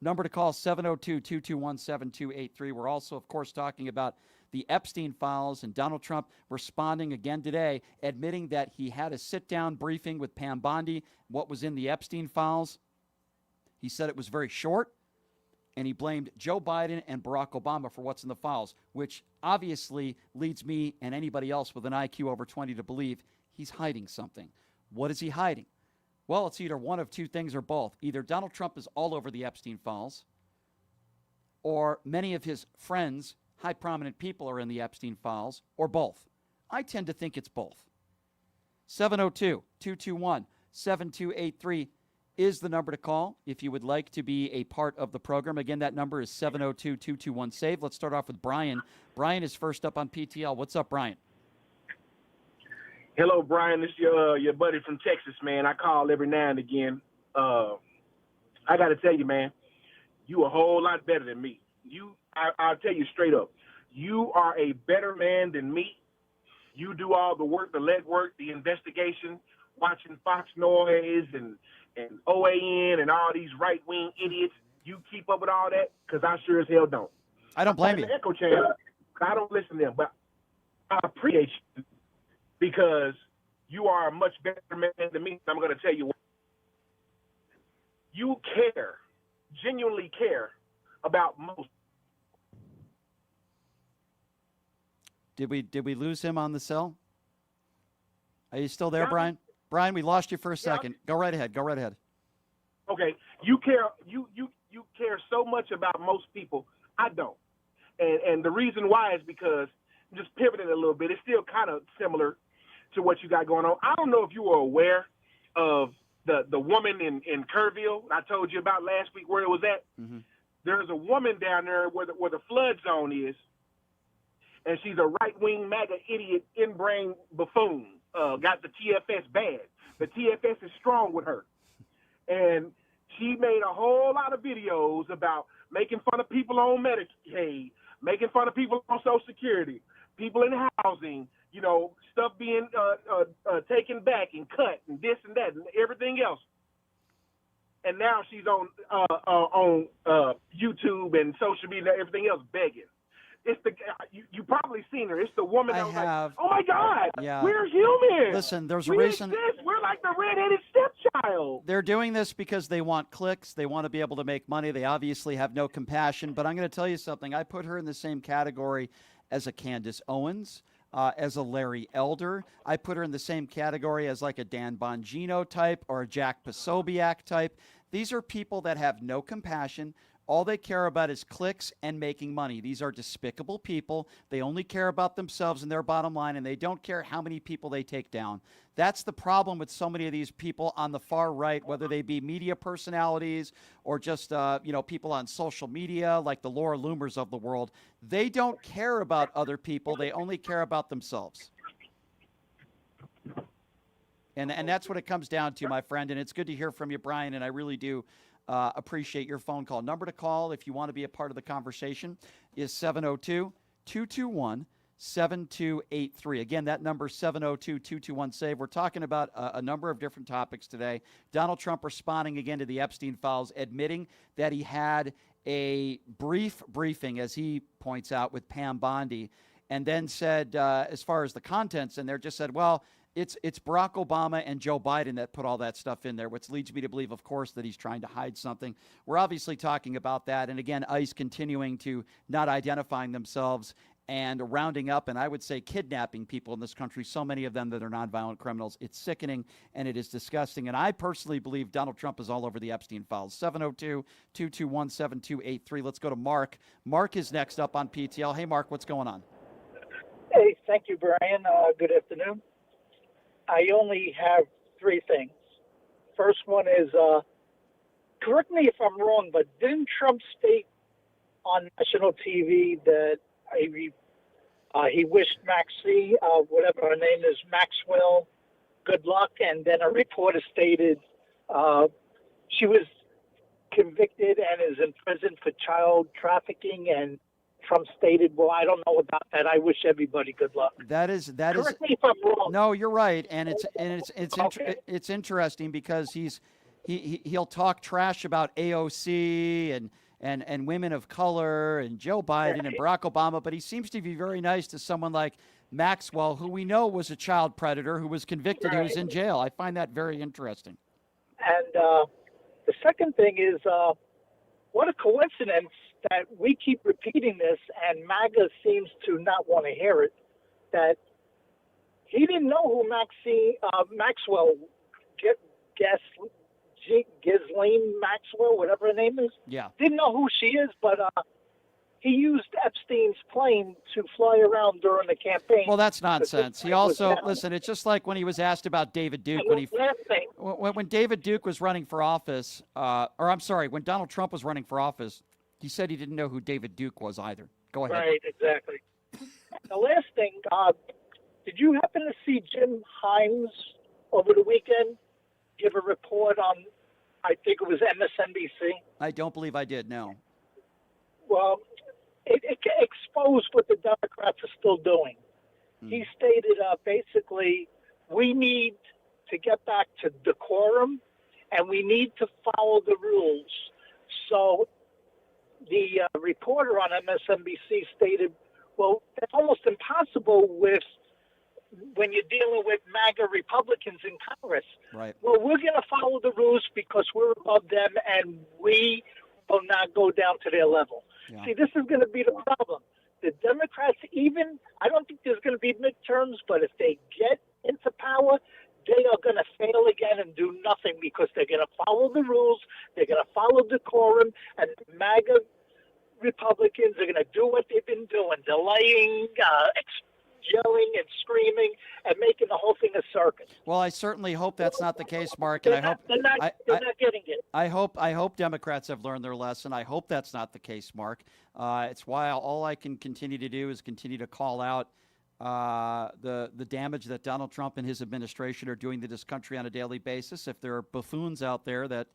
Number to call, 702-221-7283. We're also, of course, talking about the Epstein Files and Donald Trump responding again today, admitting that he had a sit-down briefing with Pam Bondi, what was in the Epstein Files. He said it was very short, and he blamed Joe Biden and Barack Obama for what's in the files, which obviously leads me and anybody else with an IQ over 20 to believe he's hiding something. What is he hiding? Well, it's either one of two things or both. Either Donald Trump is all over the Epstein Files, or many of his friends, high prominent people, are in the Epstein Files, or both. I tend to think it's both. 702-221-7283 is the number to call if you would like to be a part of the program. Again, that number is 702-221-SAVE. Let's start off with Brian. Brian is first up on PTL. What's up, Brian? Hello, Brian. This is your buddy from Texas, man. I call every now and again. I got to tell you, man, you a whole lot better than me. I'll tell you straight up, you are a better man than me. You do all the work, the legwork, the investigation, watching Fox Noise and OAN and all these right-wing idiots. You keep up with all that? Because I sure as hell don't. I don't blame you. The echo chamber, I don't listen to them, but I appreciate you because you are a much better man than me. I'm going to tell you what. You care, genuinely care about most. Did we lose him on the cell? Are you still there, Brian? Brian, we lost you for a second. Go right ahead. Okay, you care so much about most people. I don't, and the reason why is because, just pivoting a little bit, it's still kind of similar to what you got going on. I don't know if you were aware of the woman in Kerrville I told you about last week, where it was at. Mm-hmm. There's a woman down there where the flood zone is, and she's a right-wing MAGA idiot, inbrain buffoon. Got the TFS bad. The TFS is strong with her. And she made a whole lot of videos about making fun of people on Medicaid, making fun of people on Social Security, people in housing, stuff being taken back and cut and this and that and everything else. And now she's on YouTube and social media and everything else begging. It's you probably seen her. It's the woman that was like, oh my God, we're human. Listen, there's a we reason. Exist. We're like the redheaded stepchild. They're doing this because they want clicks. They want to be able to make money. They obviously have no compassion. But I'm going to tell you something. I put her in the same category as a Candace Owens, as a Larry Elder. I put her in the same category as like a Dan Bongino type or a Jack Posobiec type. These are people that have no compassion. All they care about is clicks and making money. These are despicable people. They only care about themselves and their bottom line, and they don't care how many people they take down. That's the problem with so many of these people on the far right, whether they be media personalities or just people on social media like the Laura Loomers of the world. They don't care about other people. They only care about themselves. And that's what it comes down to, my friend. And it's good to hear from you, Brian, and I really do appreciate your phone call. Number to call if you want to be a part of the conversation is 702-221-7283. Again, that number is 702-221-SAVE. We're talking about a number of different topics today. Donald Trump responding again to the Epstein Files, admitting that he had a briefing, as he points out, with Pam Bondi, and then said, as far as the contents in there, just said, well, it's Barack Obama and Joe Biden that put all that stuff in there, which leads me to believe, of course, that he's trying to hide something. We're obviously talking about that. And again, ICE continuing to not identifying themselves and rounding up, and I would say kidnapping people in this country, so many of them that are nonviolent criminals. It's sickening, and it is disgusting. And I personally believe Donald Trump is all over the Epstein Files. 702-221-7283. Let's go to Mark. Mark is next up on PTL. Hey, Mark, what's going on? Hey, thank you, Brian. Good afternoon. I only have three things. First one is, correct me if I'm wrong, but didn't Trump state on national TV that he wished Maxie, whatever her name is, Maxwell, good luck, and then a reporter stated she was convicted and is in prison for child trafficking, and Trump stated, "Well, I don't know about that. I wish everybody good luck." That is. Correct me if I'm wrong. No, you're right, and it's Okay. it's interesting because he'll talk trash about AOC and women of color and Joe Biden and Barack Obama, but he seems to be very nice to someone like Maxwell, who we know was a child predator, who was convicted, who was in jail. I find that very interesting. And the second thing is, what a coincidence that we keep repeating this, and MAGA seems to not want to hear it, that he didn't know who Maxwell, Ghislaine Maxwell, whatever her name is. Yeah. Didn't know who she is, but he used Epstein's plane to fly around during the campaign. Well, that's nonsense. He also, listen, it's just like when he was asked about David Duke, when David Duke was running for office, when Donald Trump was running for office, he said he didn't know who David Duke was either. Go ahead. Right, exactly. The last thing, did you happen to see Jim Himes over the weekend give a report on, I think it was MSNBC? I don't believe I did, no. Well, it exposed what the Democrats are still doing. He stated basically, we need to get back to decorum, and we need to follow the rules. So the reporter on MSNBC stated, well, it's almost impossible when you're dealing with MAGA Republicans in Congress. Right. Well, we're going to follow the rules because we're above them, and we will not go down to their level. Yeah. See, this is going to be the problem. The Democrats, I don't think there's going to be midterms, but if they get into power, they are going to fail again and do nothing because they're going to follow the rules, they're going to follow decorum, and MAGA Republicans are going to do what they've been doing, delaying, yelling and screaming and making the whole thing a circus. Well, I certainly hope that's not the case, Mark, and They're not getting it. I hope Democrats have learned their lesson. I hope that's not the case, Mark. It's why all I can continue to do is continue to call out the damage that Donald Trump and his administration are doing to this country on a daily basis. If there are buffoons out there that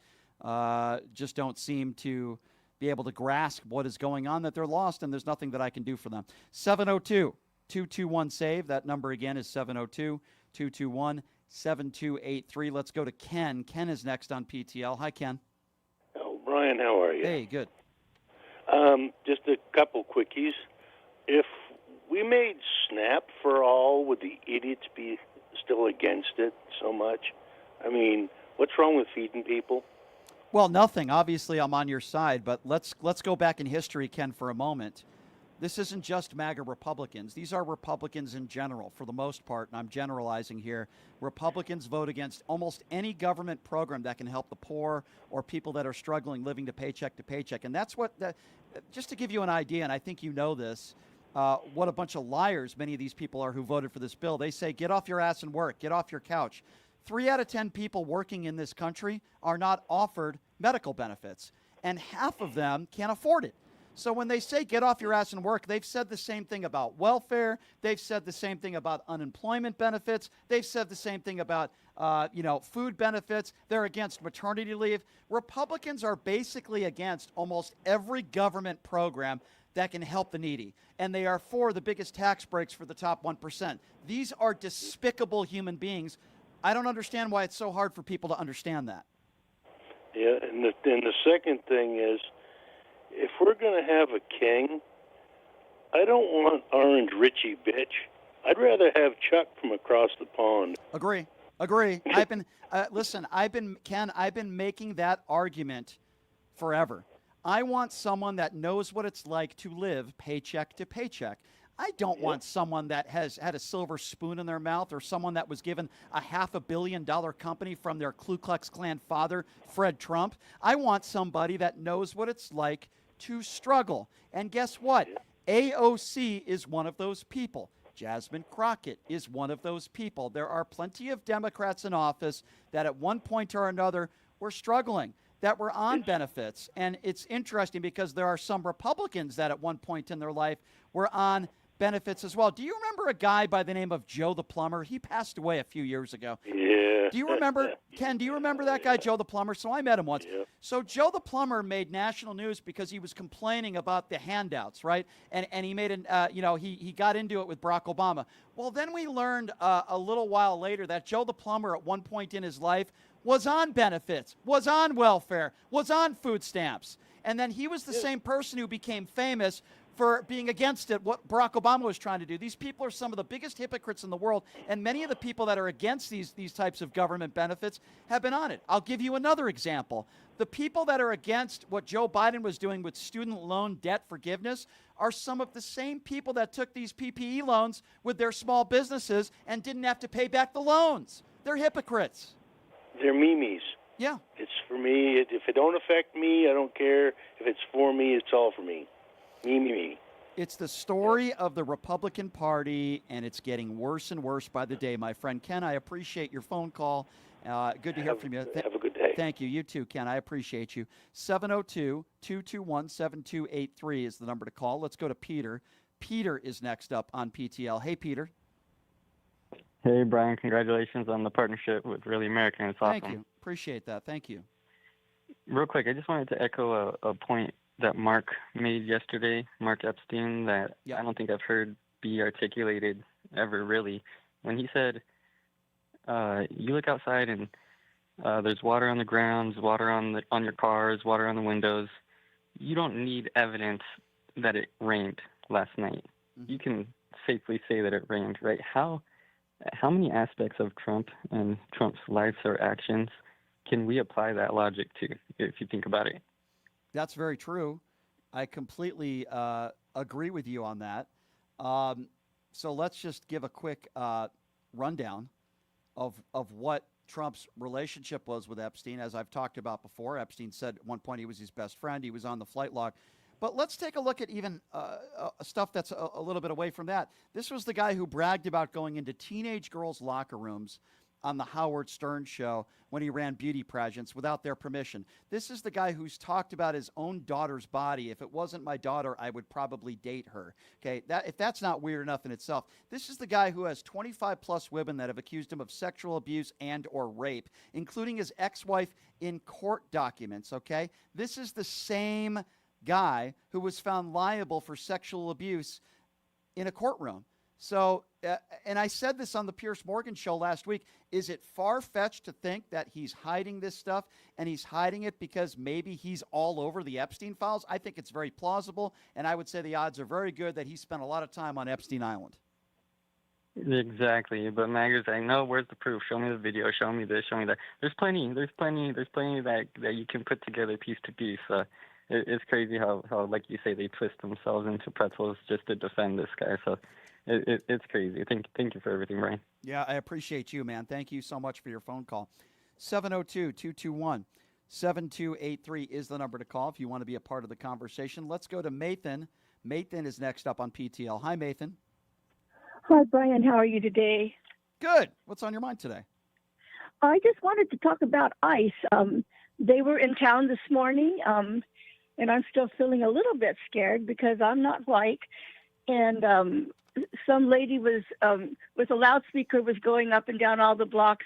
just don't seem to be able to grasp what is going on, that they're lost, and there's nothing that I can do for them. 702-221-SAVE. That number again is 702-221-7283. Let's go to Ken. Ken is next on PTL. Hi, Ken. Oh, Brian, how are you? Hey, good. Just a couple quickies. If we made SNAP for all, would the idiots be still against it so much? I mean, what's wrong with feeding people? Well, nothing. Obviously, I'm on your side, but let's go back in history, Ken, for a moment. This isn't just MAGA Republicans. These are Republicans in general, for the most part, and I'm generalizing here. Republicans vote against almost any government program that can help the poor or people that are struggling living to paycheck. And that's what, just to give you an idea, and I think you know this, what a bunch of liars many of these people are who voted for this bill. They say, get off your ass and work, get off your couch. 3 out of 10 people working in this country are not offered medical benefits, and half of them can't afford it. So when they say get off your ass and work, they've said the same thing about welfare. They've said the same thing about unemployment benefits. They've said the same thing about, food benefits. They're against maternity leave. Republicans are basically against almost every government program that can help the needy. And they are for the biggest tax breaks for the top 1%. These are despicable human beings. I don't understand why it's so hard for people to understand that. Yeah, and the second thing is, if we're going to have a king, I don't want Orange Richie bitch. I'd rather have Chuck from across the pond. Agree. I've been Ken, I've been making that argument forever. I want someone that knows what it's like to live paycheck to paycheck. I don't want someone that has had a silver spoon in their mouth or someone that was given a $500 million company from their Ku Klux Klan father, Fred Trump. I want somebody that knows what it's like to struggle. And guess what? AOC is one of those people. Jasmine Crockett is one of those people. There are plenty of Democrats in office that at one point or another were struggling, that were on benefits. And it's interesting because there are some Republicans that at one point in their life were on benefits as well. Do you remember a guy by the name of Joe the Plumber? He passed away a few years ago. Yeah. Do you remember, Ken, do you remember that guy, Joe the Plumber? So I met him once. Yeah. So Joe the Plumber made national news because he was complaining about the handouts, right? And he made he got into it with Barack Obama. Well, then we learned a little while later that Joe the Plumber at one point in his life was on benefits, was on welfare, was on food stamps. And then he was the same person who became famous for being against it, what Barack Obama was trying to do. These people are some of the biggest hypocrites in the world, and many of the people that are against these types of government benefits have been on it. I'll give you another example. The people that are against what Joe Biden was doing with student loan debt forgiveness are some of the same people that took these PPE loans with their small businesses and didn't have to pay back the loans. They're hypocrites. They're memes. Yeah. It's for me. If it don't affect me, I don't care. If it's for me, it's all for me. Me. It's the story of the Republican Party, and it's getting worse and worse by the day, my friend. Ken, I appreciate your phone call. Good to hear from you. Have a good day. Thank you. You too, Ken. I appreciate you. 702-221-7283 is the number to call. Let's go to Peter. Peter is next up on PTL. Hey, Peter. Hey, Brian. Congratulations on the partnership with Really American. It's awesome. Thank you. Appreciate that. Thank you. Real quick, I just wanted to echo a point that Mark made yesterday, Mark Epstein, that I don't think I've heard be articulated ever really. When he said, you look outside and there's water on the grounds, water on your cars, water on the windows. You don't need evidence that it rained last night. Mm-hmm. You can safely say that it rained, right? How many aspects of Trump and Trump's life or actions can we apply that logic to, if you think about it? That's very true. I completely agree with you on that. So let's just give a quick rundown of what Trump's relationship was with Epstein. As I've talked about before, Epstein said at one point he was his best friend. He was on the flight log. But let's take a look at even stuff that's a little bit away from that. This was the guy who bragged about going into teenage girls' locker rooms on the Howard Stern show when he ran beauty pageants without their permission. This is the guy who's talked about his own daughter's body. If it wasn't my daughter, I would probably date her. Okay, if that's not weird enough in itself. This is the guy who has 25-plus women that have accused him of sexual abuse and or rape, including his ex-wife in court documents, okay? This is the same guy who was found liable for sexual abuse in a courtroom. So, and I said this on the Piers Morgan show last week, is it far-fetched to think that he's hiding this stuff and he's hiding it because maybe he's all over the Epstein Files? I think it's very plausible, and I would say the odds are very good that he spent a lot of time on Epstein Island. Exactly, but Maggers, I know, where's the proof? Show me the video, show me this, show me that. There's plenty that you can put together piece to piece. It's crazy how, like you say, they twist themselves into pretzels just to defend this guy. So it's crazy. Thank you for everything, Brian. Yeah, I appreciate you, man. Thank you so much for your phone call. 702-221-7283 is the number to call if you want to be a part of the conversation. Let's go to Mathan. Mathan is next up on PTL. Hi, Mathan. Hi, Brian. How are you today? Good. What's on your mind today? I just wanted to talk about ICE. They were in town this morning, and I'm still feeling a little bit scared because I'm not white. And some lady was with a loudspeaker was going up and down all the blocks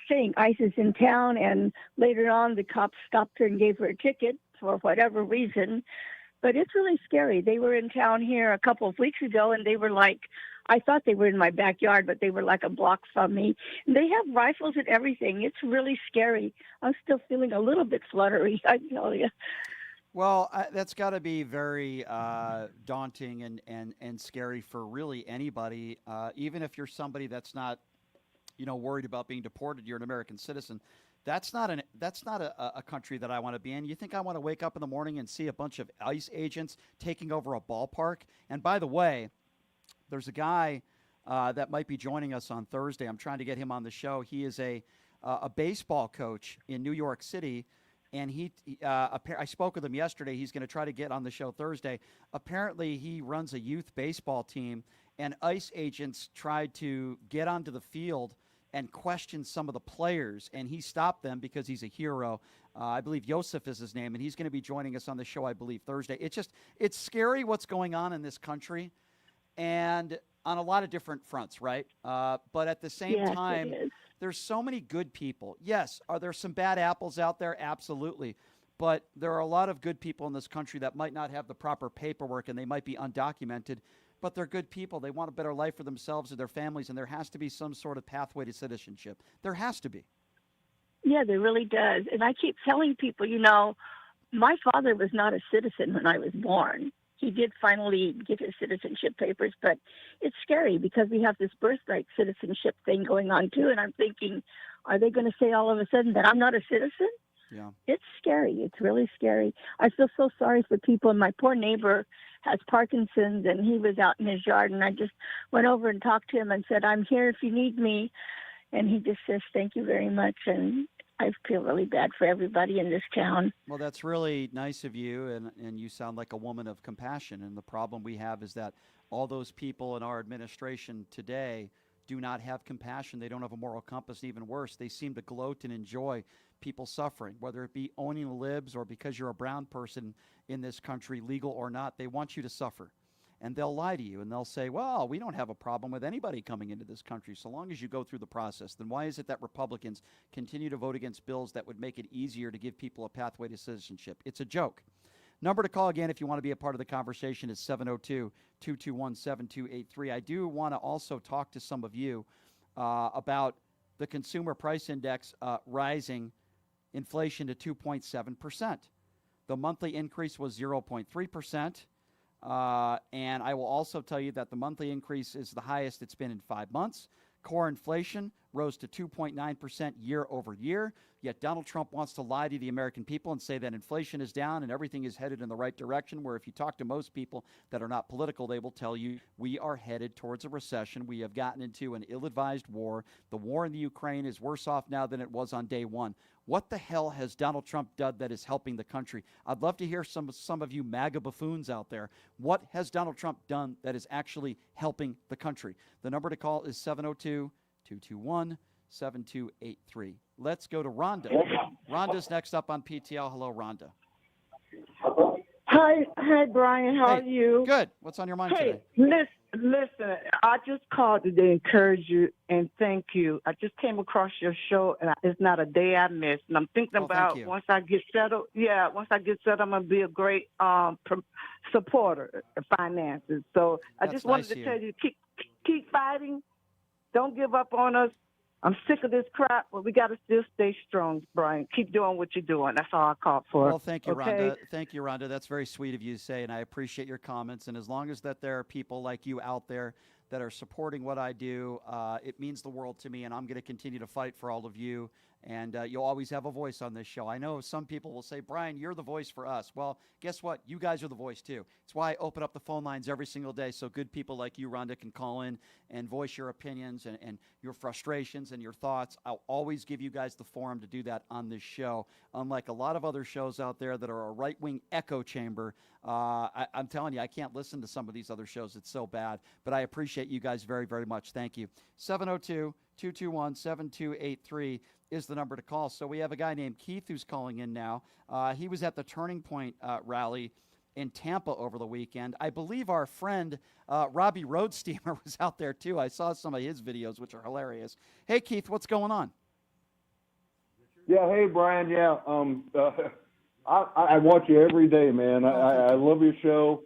saying ICE is in town. And later on, the cops stopped her and gave her a ticket for whatever reason. But it's really scary. They were in town here a couple of weeks ago, and they were like, I thought they were in my backyard, but they were like a block from me. And they have rifles and everything. It's really scary. I'm still feeling a little bit fluttery, I tell you. Well, that's got to be very daunting and scary for really anybody, even if you're somebody that's not, worried about being deported. You're an American citizen. That's not a country that I want to be in. You think I want to wake up in the morning and see a bunch of ICE agents taking over a ballpark? And by the way, there's a guy that might be joining us on Thursday. I'm trying to get him on the show. He is a baseball coach in New York City. And I spoke with him yesterday. He's going to try to get on the show Thursday. Apparently, he runs a youth baseball team, and ICE agents tried to get onto the field and question some of the players, and he stopped them because he's a hero. I believe Yosef is his name, and he's going to be joining us on the show, I believe, Thursday. It's scary what's going on in this country, and on a lot of different fronts, right? But at the same time, there's so many good people. Yes, are there some bad apples out there? Absolutely. But there are a lot of good people in this country that might not have the proper paperwork, and they might be undocumented, but they're good people. They want a better life for themselves and their families, and there has to be some sort of pathway to citizenship. There has to be. Yeah, there really does. And I keep telling people, my father was not a citizen when I was born. He did finally get his citizenship papers, but it's scary because we have this birthright citizenship thing going on too. And I'm thinking, are they going to say all of a sudden that I'm not a citizen? Yeah. It's scary. It's really scary. I feel so sorry for people. My poor neighbor has Parkinson's, and he was out in his yard, and I just went over and talked to him and said, I'm here if you need me. And he just says, thank you very much. And I feel really bad for everybody in this town. Well, that's really nice of you, and you sound like a woman of compassion. And the problem we have is that all those people in our administration today do not have compassion. They don't have a moral compass, and even worse, they seem to gloat and enjoy people suffering, whether it be owning the libs or because you're a brown person in this country, legal or not. They want you to suffer. And they'll lie to you, and they'll say, well, we don't have a problem with anybody coming into this country so long as you go through the process. Then why is it that Republicans continue to vote against bills that would make it easier to give people a pathway to citizenship? It's a joke. Number to call again if you want to be a part of the conversation is 702-221-7283. I do want to also talk to some of you about the Consumer Price Index rising inflation to 2.7%. The monthly increase was 0.3%. And I will also tell you that the monthly increase is the highest it's been in 5 months. Core inflation rose to 2.9% year over year. Yet Donald Trump wants to lie to the American people and say that inflation is down and everything is headed in the right direction, where if you talk to most people that are not political, they will tell you we are headed towards a recession. We have gotten into an ill-advised war. The war in the Ukraine is worse off now than it was on day one. What the hell has Donald Trump done that is helping the country? I'd love to hear some of you MAGA buffoons out there. What has Donald Trump done that is actually helping the country? The number to call is 702-221-7283. Let's go to Rhonda. Rhonda's next up on PTL. Hello, Rhonda. Hi, Brian. How are you? Good. What's on your mind today? Listen, I just called to encourage you and thank you. I just came across your show, and it's not a day I missed. And I'm thinking about once I get settled. Yeah, once I get settled, I'm gonna be a great supporter of finances. So I just wanted to tell you, keep fighting. Don't give up on us. I'm sick of this crap, but we got to still stay strong, Brian. Keep doing what you're doing. That's all I called for. Well, thank you, Rhonda. Thank you, Rhonda. That's very sweet of you to say, and I appreciate your comments. And as long as that there are people like you out there that are supporting what I do, it means the world to me, and I'm going to continue to fight for all of you. And you'll always have a voice on this show. I know some people will say, Brian, you're the voice for us. Well, guess what? You guys are the voice, too. It's why I open up the phone lines every single day so good people like you, Rhonda, can call in and voice your opinions and your frustrations and your thoughts. I'll always give you guys the forum to do that on this show. Unlike a lot of other shows out there that are a right-wing echo chamber, I'm telling you, I can't listen to some of these other shows. It's so bad. But I appreciate you guys very, very much. Thank you. 702-221-7283 is the number to call. So we have a guy named Keith who's calling in now. He was at the Turning Point rally in Tampa over the weekend. I believe our friend Robbie Roadsteamer was out there too. I saw some of his videos, which are hilarious. Hey, Keith, what's going on? Yeah, hey, Brian. Yeah, I watch you every day, man. I love your show.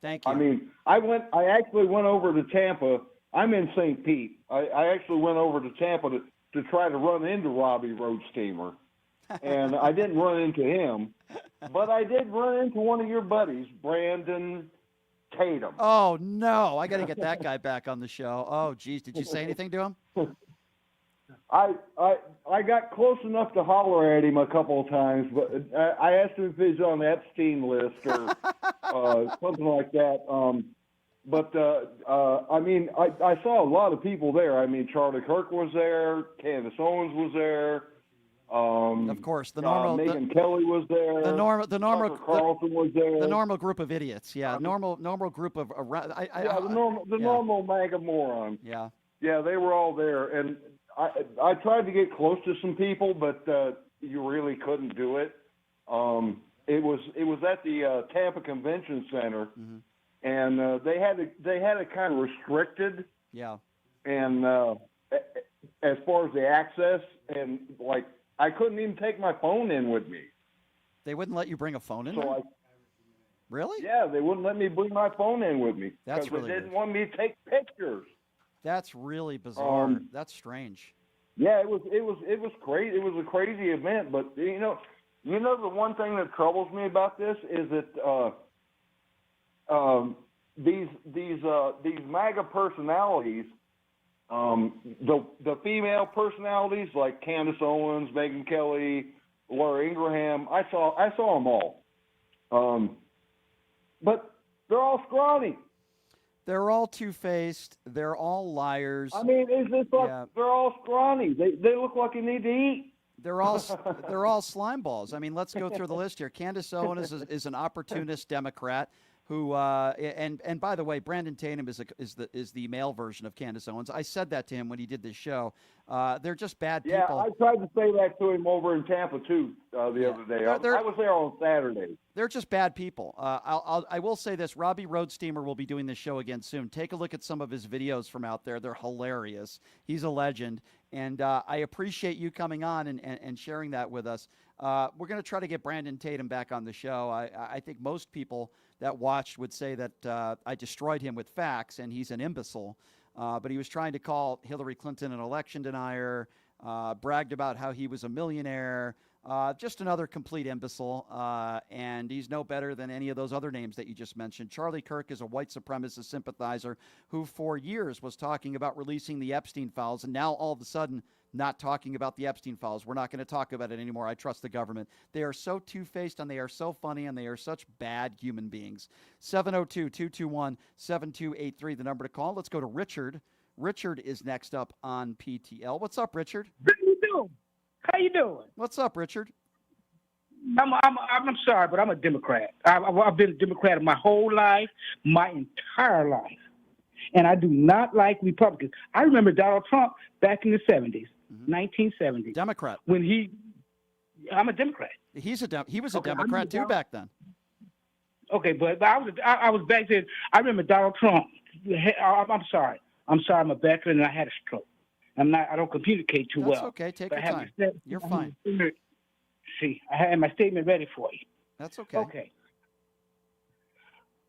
Thank you. I mean, I actually went over to Tampa. I'm in St. Pete. I actually went over to Tampa to try to run into Robbie Roadsteamer, and I didn't run into him, but I did run into one of your buddies, Brandon Tatum. Oh, no. I got to get that guy back on the show. Oh, geez. Did you say anything to him? I got close enough to holler at him a couple of times, but I asked him if he's on the Epstein list or something like that. I mean, I saw a lot of people there. I mean, Charlie Kirk was there, Candace Owens was there, Of course, the normal. Megyn Kelly was there. The normal. Tucker Carlson was there. The normal group of idiots. Yeah, normal group of. The normal MAGA morons. Yeah. Yeah, they were all there, and I tried to get close to some people, but you really couldn't do it. It was at the Tampa Convention Center, and they had it kind of restricted. Yeah. And as far as the access, and like I couldn't even take my phone in with me. They wouldn't let you bring a phone in. Really? Yeah, they wouldn't let me bring my phone in with me. That's because really they didn't weird. want me to take pictures. That's really bizarre. That's strange. Yeah, it was crazy. It was a crazy event, but you know the one thing that troubles me about this is that these MAGA personalities, the female personalities like Candace Owens, Megyn Kelly, Laura Ingraham, I saw them all, but they're all scrawny. They're all two-faced. They're all liars. I mean, is this like they're all scrawny? They look like they need to eat. They're all slime balls. I mean, let's go through the list here. Candace Owens is an opportunist Democrat who and by the way, Brandon Tatum is the male version of Candace Owens. I said that to him when he did this show. They're just bad people. Yeah, I tried to say that to him over in Tampa too the other day. I was there on Saturday. They're just bad people. I will say this: Robbie Roadsteamer will be doing this show again soon. Take a look at some of his videos from out there. They're hilarious. He's a legend, and I appreciate you coming on and sharing that with us. We're going to try to get Brandon Tatum back on the show. I think most people that watched would say that I destroyed him with facts, and he's an imbecile. But he was trying to call Hillary Clinton an election denier, bragged about how he was a millionaire, just another complete imbecile, and he's no better than any of those other names that you just mentioned. Charlie Kirk is a white supremacist sympathizer who for years was talking about releasing the Epstein Files, and now all of a sudden not talking about the Epstein Files. We're not going to talk about it anymore. I trust the government. They are so two-faced, and they are so funny, and they are such bad human beings. 702-221-7283, the number to call. Let's go to Richard. Richard is next up on PTL. What's up, Richard? How you doing? How you doing? What's up, Richard? I'm sorry, but I'm a Democrat. I've been a Democrat my whole life, my entire life. And I do not like Republicans. I remember Donald Trump back in the 70s. 1970. Democrat. I'm a Democrat. He was a Democrat too back then. Okay, but I was back then. I remember Donald Trump. I'm sorry. I'm a veteran and I had a stroke. I don't communicate too well. That's okay. Take your time. You're fine. See, I had my statement ready for you. That's okay.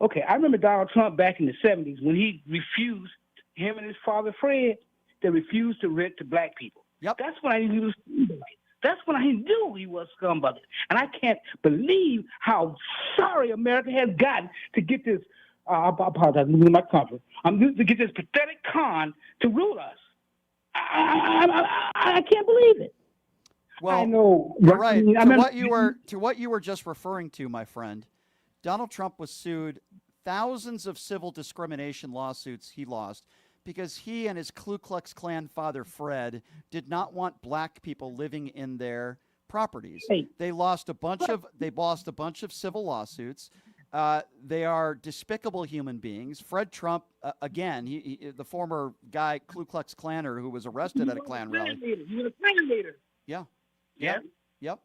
Okay, I remember Donald Trump back in the 70s when he refused, him and his father Fred, they refused to rent to black people. Yep. That's when I knew he was scumbag. That's when I knew he was scumbag. And I can't believe how sorry America has gotten to get this, I apologize, I'm losing my comfort, to get this pathetic con to rule us. I can't believe it. Well, I know. You're right. To what you were just referring to, my friend, Donald Trump was sued thousands of civil discrimination lawsuits he lost because he and his Ku Klux Klan father, Fred, did not want black people living in their properties. Hey. They lost a bunch of civil lawsuits. They are despicable human beings. Fred Trump, again, he the former guy, Ku Klux Klanner, who was arrested at a Klan rally. He was a Klan leader. Yeah. Yeah. Yep.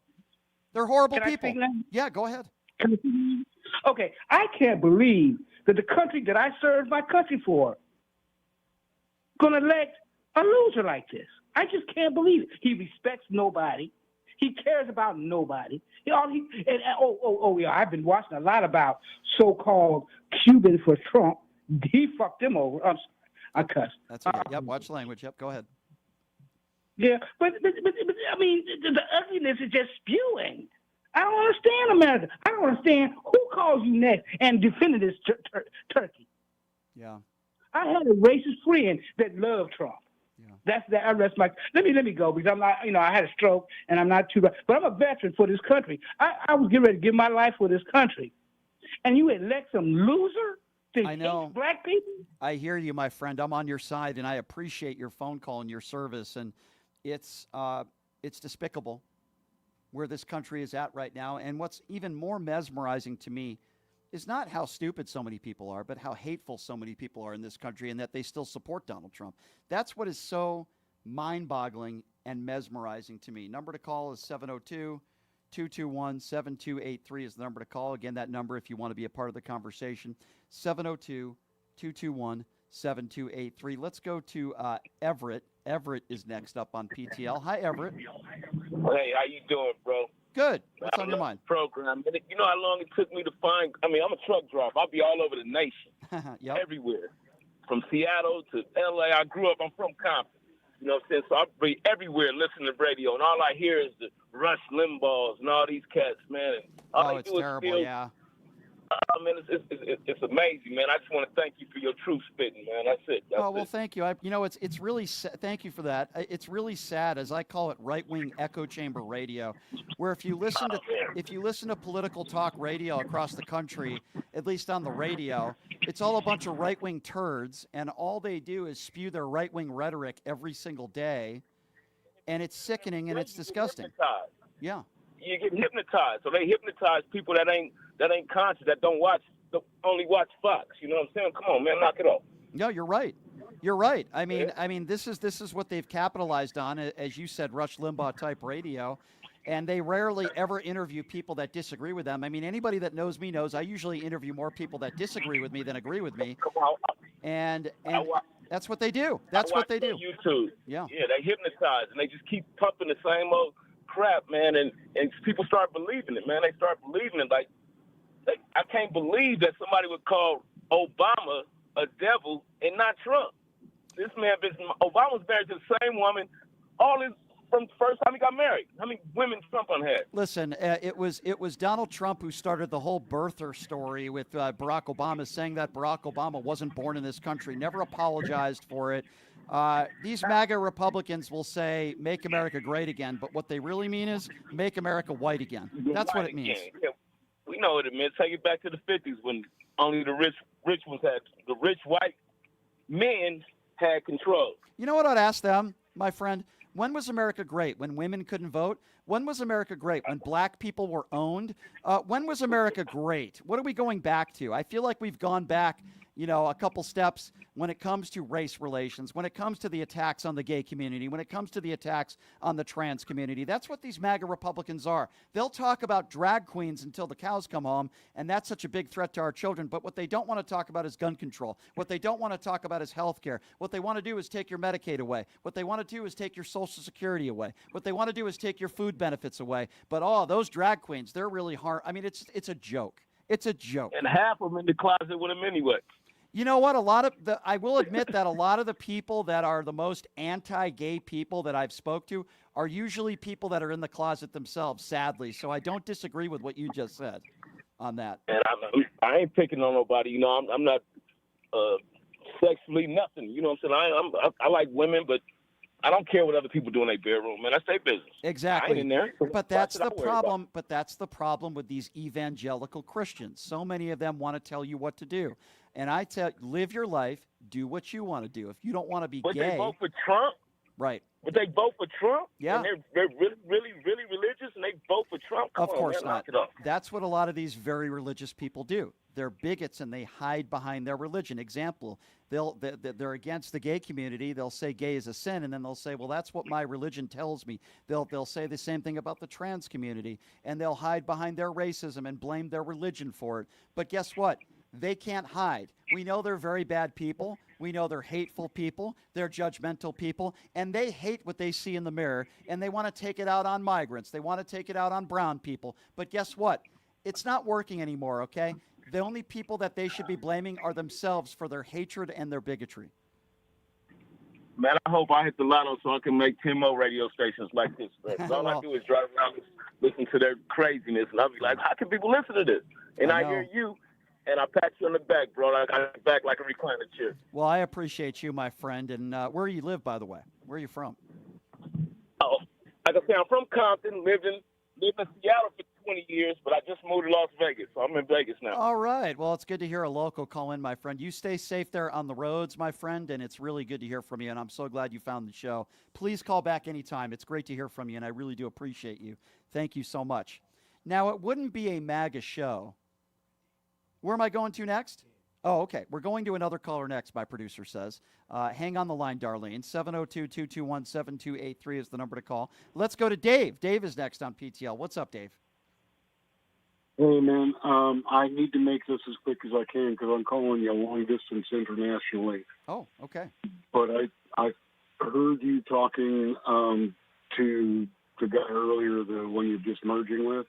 They're horrible Can I people. speak now? Yeah, go ahead. Okay, I can't believe that the country that I served my country for gonna elect a loser like this. I just can't believe it. He respects nobody. He cares about nobody. Yeah, I've been watching a lot about so-called Cubans for Trump. He fucked them over. I'm sorry, I cussed. That's okay. Yep, watch language. Yep, go ahead. Yeah, but I mean, the ugliness is just spewing. I don't understand America. I don't understand who calls you next and defended this turkey. Yeah. I had a racist friend that loved Trump. Yeah. I rest my. Let me go because I'm not. I had a stroke and I'm not too bad. But I'm a veteran for this country. I was getting ready to give my life for this country, and you elect some loser to hate black people. I hear you, my friend. I'm on your side, and I appreciate your phone call and your service. And it's despicable. where this country is at right now. And what's even more mesmerizing to me is not how stupid so many people are, but how hateful so many people are in this country and that they still support Donald Trump. That's what is so mind-boggling and mesmerizing to me. Number to call is 702-221-7283 is the number to call. Again, that number if you want to be a part of the conversation, 702-221-7283. Let's go to Everett. Everett is next up on PTL. Hi, Everett. Hey, how you doing, bro? Good. What's on your mind? Program. You know how long it took me to find? I mean, I'm a truck driver. I'll be all over the nation, everywhere, from Seattle to L.A. I grew up. I'm from Compton. You know what I'm saying? So I'll be everywhere listening to radio, and all I hear is the Rush Limbaughs and all these cats, man. And all it's terrible, yeah. I mean, it's amazing, man. I just want to thank you for your truth spitting, man. That's it. Well, thank you. It's really thank you for that. It's really sad, as I call it, right-wing echo chamber radio, where if you listen to political talk radio across the country, at least on the radio, it's all a bunch of right-wing turds, and all they do is spew their right-wing rhetoric every single day, and it's sickening and it's disgusting. Yeah. You get hypnotized. So they hypnotize people that ain't conscious, that only watch Fox. You know what I'm saying? Come on, man, knock it off. No, you're right. You're right. I mean, this is what they've capitalized on, as you said, Rush Limbaugh type radio, and they rarely ever interview people that disagree with them. I mean, anybody that knows me knows I usually interview more people that disagree with me than agree with me. Come on. And that's what they do. That's what they do. YouTube. Yeah. Yeah, they hypnotize and they just keep pumping the same old crap, man, and people start believing it, man. They start believing it. Like I can't believe that somebody would call Obama a devil and not Trump. This man, Obama's married to the same woman from the first time he got married. How many women Trump had? Listen, it was Donald Trump who started the whole birther story with Barack Obama, saying that Barack Obama wasn't born in this country, never apologized for it. These MAGA Republicans will say, make America great again, but what they really mean is make America white again. That's what it means. Yeah, we know what it means. Take it back to the 50s when only the rich white men had control. You know what I'd ask them, my friend? When was America great? When women couldn't vote? When was America great? When black people were owned? When was America great? What are we going back to? I feel like we've gone back, a couple steps when it comes to race relations, when it comes to the attacks on the gay community, when it comes to the attacks on the trans community. That's what these MAGA Republicans are. They'll talk about drag queens until the cows come home, and that's such a big threat to our children. But what they don't want to talk about is gun control. What they don't want to talk about is health care. What they want to do is take your Medicaid away. What they want to do is take your Social Security away. What they want to do is take your food benefits away. But, those drag queens, they're really hard. I mean, it's a joke. It's a joke. And half of them in the closet with them anyway. You know what? I will admit that a lot of the people that are the most anti-gay people that I've spoke to are usually people that are in the closet themselves, sadly. So I don't disagree with what you just said on that. And I ain't picking on nobody. I'm not sexually nothing. You know what I'm saying? I like women, but I don't care what other people do in their bedroom, man. That's their business. Exactly. I ain't in there. But that's the problem. But that's the problem with these evangelical Christians. So many of them want to tell you what to do. And I tell you, live your life, do what you want to do. If you don't want to be gay. But they vote for Trump? Right. But they vote for Trump? Yeah. And they're really, really, really religious, and they vote for Trump? Come of course on, man, not. knock it off. That's what a lot of these very religious people do. They're bigots, and they hide behind their religion. Example, they're against the gay community. They'll say gay is a sin, and then they'll say, well, that's what my religion tells me. They'll say the same thing about the trans community, and they'll hide behind their racism and blame their religion for it. But guess what? They can't hide. We know they're very bad people. We know they're hateful people. They're judgmental people. And they hate what they see in the mirror. And they want to take it out on migrants. They want to take it out on brown people. But guess what? It's not working anymore, okay? The only people that they should be blaming are themselves for their hatred and their bigotry. Man, I hope I hit the lotto so I can make 10 more radio stations like this. All I do is drive around and listen to their craziness. And I'll be like, how can people listen to this? And I hear you. And I pat you on the back, bro. I got your back like a recliner chair. Well, I appreciate you, my friend. And where you live, by the way? Where are you from? Oh, like I say, I'm from Compton. Lived in Seattle for 20 years, but I just moved to Las Vegas, so I'm in Vegas now. All right. Well, it's good to hear a local call in, my friend. You stay safe there on the roads, my friend, and it's really good to hear from you, and I'm so glad you found the show. Please call back anytime. It's great to hear from you, and I really do appreciate you. Thank you so much. Now, it wouldn't be a MAGA show. Where am I going to next? Oh, okay. We're going to another caller next, my producer says. Hang on the line, Darlene. 702-221-7283 is the number to call. Let's go to Dave. Dave is next on PTL. What's up, Dave? Hey, man. I need to make this as quick as I can because I'm calling you long distance internationally. Oh, okay. But I heard you talking to the guy earlier, the one you're just merging with,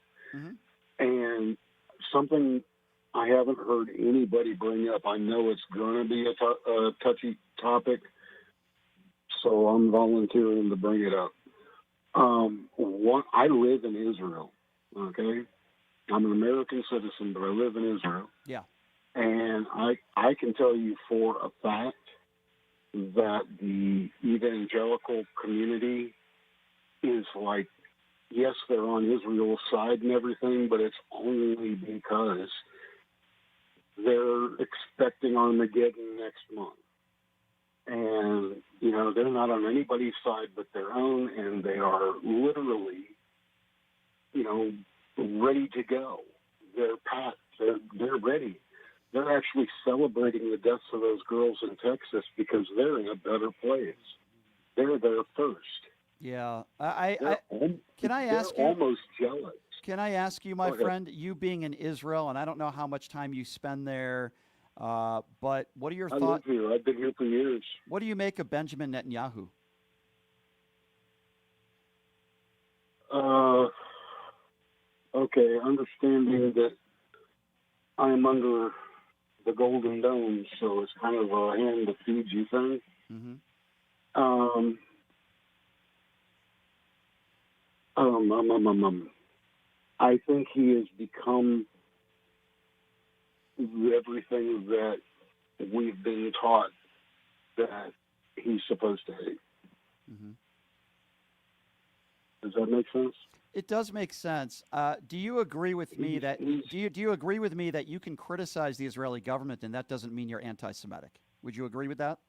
and something I haven't heard anybody bring up. I know it's going to be a touchy topic, so I'm volunteering to bring it up. I live in Israel, okay? I'm an American citizen, but I live in Israel. Yeah. And I can tell you for a fact that the evangelical community is like, yes, they're on Israel's side and everything, but it's only because they're expecting Armageddon next month. And, you know, they're not on anybody's side but their own, and they are literally, you know, ready to go. They're packed. They're ready. They're actually celebrating the deaths of those girls in Texas because they're in a better place. They're there first. Yeah. Can I ask you? Almost jealous. Can I ask you, my friend, you being in Israel, and I don't know how much time you spend there, but what are your thoughts? I live here. I've been here for years. What do you make of Benjamin Netanyahu? Okay, understanding that I'm under the Golden Dome, so it's kind of a hand that feeds you thing. I think he has become everything that we've been taught that he's supposed to hate. Does that make sense? It does make sense. Do you agree with me that do you agree with me that you can criticize the Israeli government and that doesn't mean you're anti-Semitic? Would you agree with that?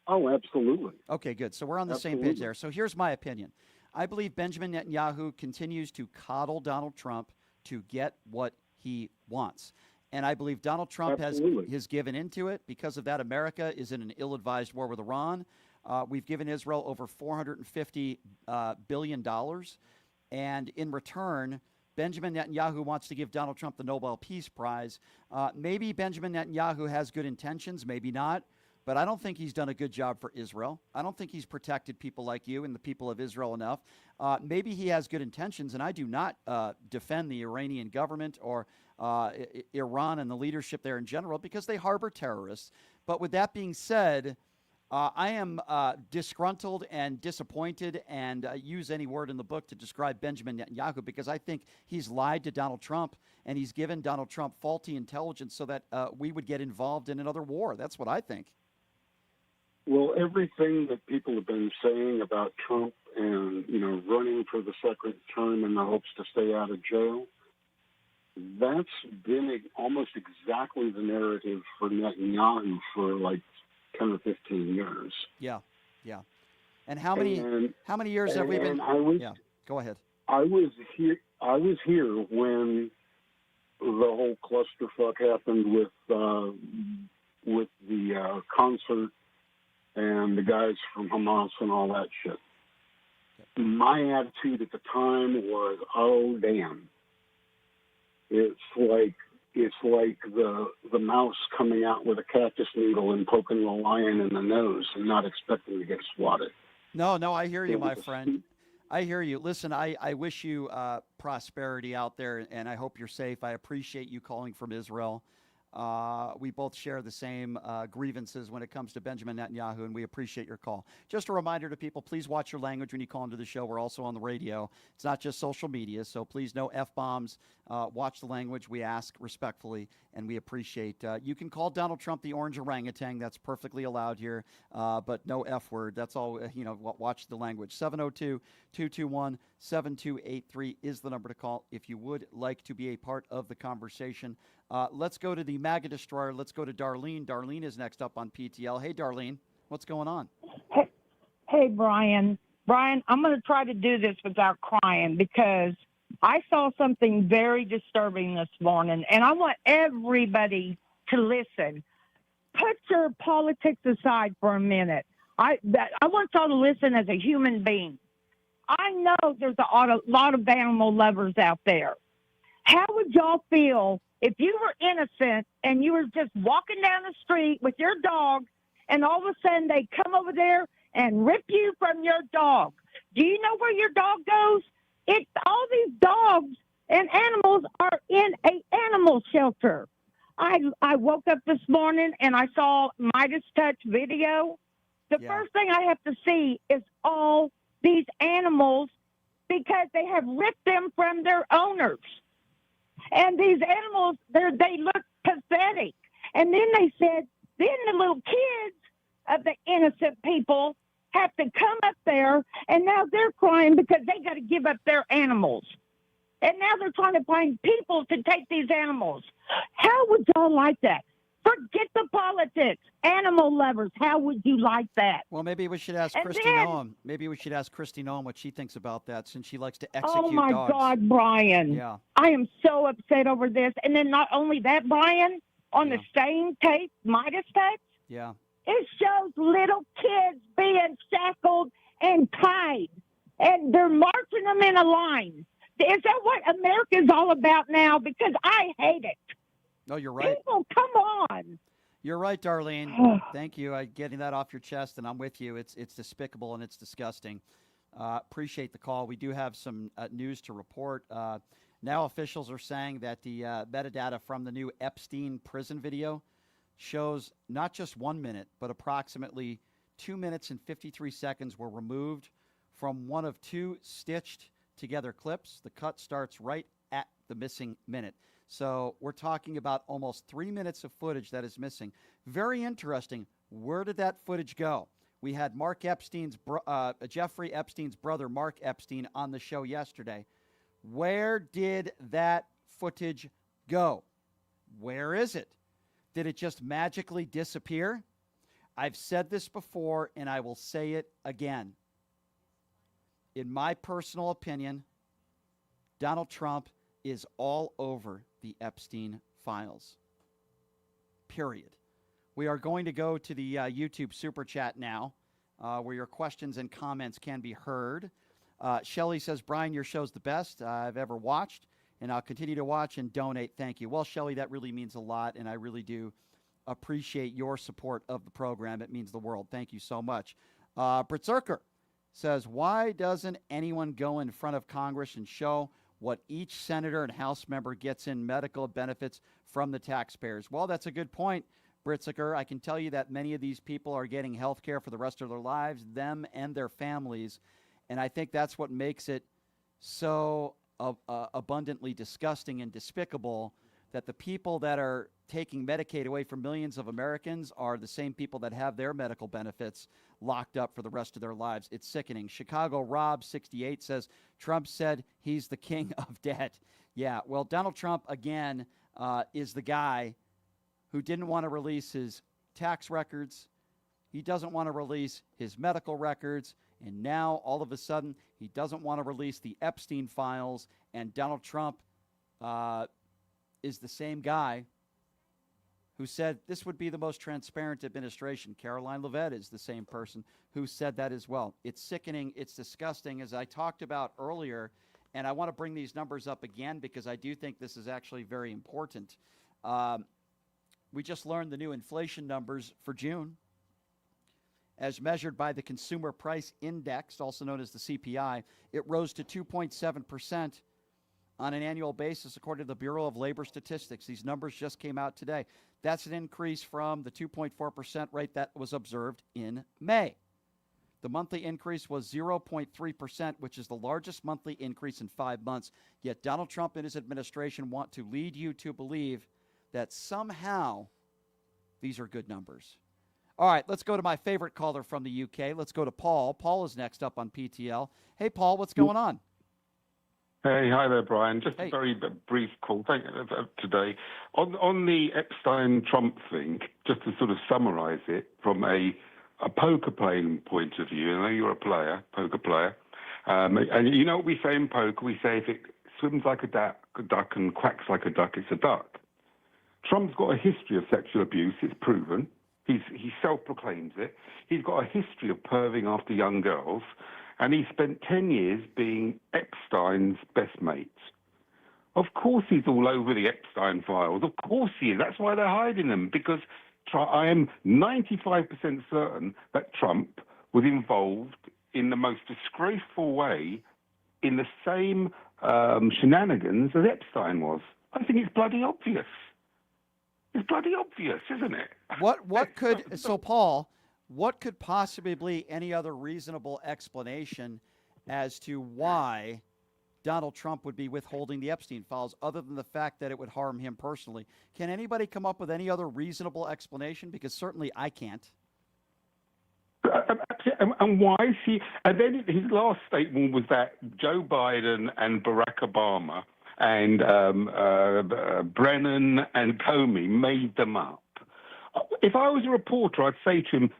Oh, absolutely. Okay, good. So we're on the same page there. So here's my opinion. I believe Benjamin Netanyahu continues to coddle Donald Trump to get what he wants. And I believe Donald Trump has given into it. Because of that, America is in an ill-advised war with Iran. We've given Israel over $450 billion. And in return, Benjamin Netanyahu wants to give Donald Trump the Nobel Peace Prize. Maybe Benjamin Netanyahu has good intentions, maybe not. But I don't think he's done a good job for Israel. I don't think he's protected people like you and the people of Israel enough. Maybe he has good intentions, and I do not defend the Iranian government or Iran and the leadership there in general because they harbor terrorists. But with that being said, I am disgruntled and disappointed and use any word in the book to describe Benjamin Netanyahu because I think he's lied to Donald Trump and he's given Donald Trump faulty intelligence so that we would get involved in another war. That's what I think. Well, everything that people have been saying about Trump and, you know, running for the second term in the hopes to stay out of jail, that's been almost exactly the narrative for Netanyahu for like 10 or 15 years. Yeah, yeah. And how many years have we been? Go ahead. I was here when the whole clusterfuck happened with the concert and the guys from Hamas and all that shit. My attitude at the time was, oh damn. It's like the mouse coming out with a cactus needle and poking the lion in the nose and not expecting to get swatted. No, I hear you, my friend. I hear you. Listen, I wish you prosperity out there, and I hope you're safe. I appreciate you calling from Israel. We both share the same grievances when it comes to Benjamin Netanyahu, and we appreciate your call. Just a reminder to people, please watch your language when you call into the show. We're also on the radio. It's not just social media, so please no F-bombs. Watch the language. We ask respectfully, and we appreciate. You can call Donald Trump the orange orangutan. That's perfectly allowed here, but no F word. That's all, watch the language. 702-221-7283 is the number to call if you would like to be a part of the conversation. Let's go to the MAGA destroyer. Let's go to Darlene. Darlene is next up on PTL. Hey, Darlene, what's going on? Hey, Brian. Brian, I'm going to try to do this without crying because I saw something very disturbing this morning, and I want everybody to listen. Put your politics aside for a minute. I want y'all to listen as a human being. I know there's a lot of animal lovers out there. How would y'all feel if you were innocent and you were just walking down the street with your dog and all of a sudden they come over there and rip you from your dog? Do you know where your dog goes? It's all these dogs and animals are in an animal shelter. I woke up this morning and I saw Midas Touch video. The first thing I have to see is all these animals because they have ripped them from their owners. And these animals, they look pathetic. And then they said, then the little kids of the innocent people have to come up there, and now they're crying because they got to give up their animals. And now they're trying to find people to take these animals. How would y'all like that? Forget the politics. Animal lovers, how would you like that? Well, maybe we should ask Kristi Noem. Maybe we should ask Kristi Noem what she thinks about that, since she likes to execute dogs. Oh, my God, Brian. Yeah. I am so upset over this. And then not only that, Brian, on the same tape, Midas Touch, it shows little kids being shackled and tied, and they're marching them in a line. Is that what America's all about now? Because I hate it. No, you're right. People, come on. You're right, Darlene. Thank you. Getting that off your chest, and I'm with you. It's despicable and it's disgusting. Appreciate the call. We do have some news to report. Now officials are saying that the metadata from the new Epstein prison video shows not just 1 minute, but approximately 2 minutes and 53 seconds were removed from one of two stitched together clips. The cut starts right at the missing minute. So we're talking about almost 3 minutes of footage that is missing. Very interesting. Where did that footage go? We had Jeffrey Epstein's brother, Mark Epstein, on the show yesterday. Where did that footage go? Where is it? Did it just magically disappear? I've said this before, and I will say it again. In my personal opinion, Donald Trump is all over the Epstein Files. Period. We are going to go to the YouTube Super Chat now, where your questions and comments can be heard. Shelly says, Brian, your show's the best I've ever watched, and I'll continue to watch and donate. Thank you. Well, Shelly, that really means a lot, and I really do appreciate your support of the program. It means the world. Thank you so much. Britt Zerker says, why doesn't anyone go in front of Congress and show what each senator and House member gets in medical benefits from the taxpayers? Well, that's a good point, Britziker. I can tell you that many of these people are getting health care for the rest of their lives, them and their families. And I think that's what makes it so abundantly disgusting and despicable, that the people that are taking Medicaid away from millions of Americans are the same people that have their medical benefits locked up for the rest of their lives. It's sickening. Chicago Rob 68 says, Trump said he's the king of debt. Yeah, well, Donald Trump, again, is the guy who didn't want to release his tax records. He doesn't want to release his medical records. And now, all of a sudden, he doesn't want to release the Epstein files. And Donald Trump is the same guy who said this would be the most transparent administration. Caroline Levitt is the same person who said that as well. It's sickening. It's disgusting, as I talked about earlier. And I want to bring these numbers up again because I do think this is actually very important. We just learned the new inflation numbers for June, as measured by the Consumer Price Index, also known as the CPI. It rose to 2.7%. on an annual basis, according to the Bureau of Labor Statistics. These numbers just came out today. That's an increase from the 2.4% rate that was observed in May. The monthly increase was 0.3%, which is the largest monthly increase in 5 months. Yet Donald Trump and his administration want to lead you to believe that somehow these are good numbers. All right, let's go to my favorite caller from the UK. Let's go to Paul. Paul is next up on PTL. Hey, Paul, what's going on? Hey, hi there, Brian. Just a very brief call today. On the Epstein-Trump thing, just to sort of summarize it from a poker playing point of view, I know you're a poker player, and you know what we say in poker? We say if it swims like a duck and quacks like a duck, it's a duck. Trump's got a history of sexual abuse, it's proven. He self-proclaims it. He's got a history of perving after young girls. And he spent 10 years being Epstein's best mate. Of course he's all over the Epstein Files. Of course he is. That's why they're hiding them, because I am 95% certain that Trump was involved in the most disgraceful way in the same shenanigans as Epstein was. I think it's bloody obvious. It's bloody obvious, isn't it? Paul, what could possibly be any other reasonable explanation as to why Donald Trump would be withholding the Epstein Files other than the fact that it would harm him personally? Can anybody come up with any other reasonable explanation? Because certainly I can't. And why is he? And then his last statement was that Joe Biden and Barack Obama and Brennan and Comey made them up. If I was a reporter, I'd say to him,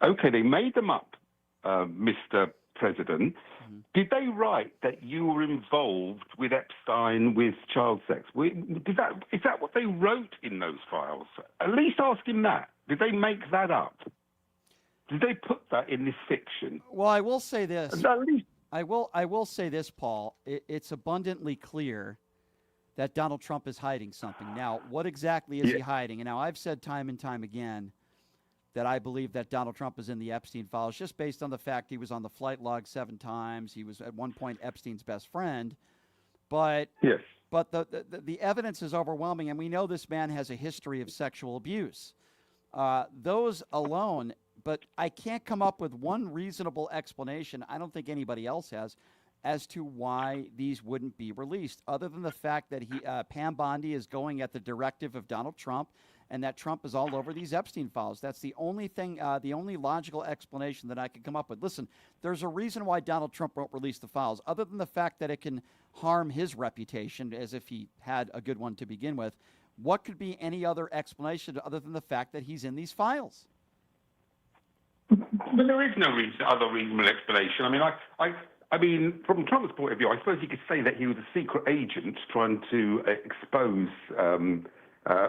okay, they made them up, Mr. President. Mm-hmm. Did they write that you were involved with Epstein with child sex? Is that what they wrote in those files? At least ask him that. Did they make that up? Did they put that in this fiction? Well, I will say this. I will say this, Paul. It's abundantly clear that Donald Trump is hiding something. Now, what exactly is he hiding? And now I've said time and time again that I believe that Donald Trump is in the Epstein Files just based on the fact he was on the flight log 7 times. He was at one point Epstein's best friend. But the evidence is overwhelming, and we know this man has a history of sexual abuse. Those alone, but I can't come up with one reasonable explanation, I don't think anybody else has, as to why these wouldn't be released, other than the fact that Pam Bondi is going at the directive of Donald Trump, and that Trump is all over these Epstein Files. That's the only thing, the only logical explanation that I could come up with. Listen, there's a reason why Donald Trump won't release the files, other than the fact that it can harm his reputation, as if he had a good one to begin with. What could be any other explanation other than the fact that he's in these files? But there is no other reasonable explanation. I mean, from Trump's point of view, I suppose you could say that he was a secret agent trying to expose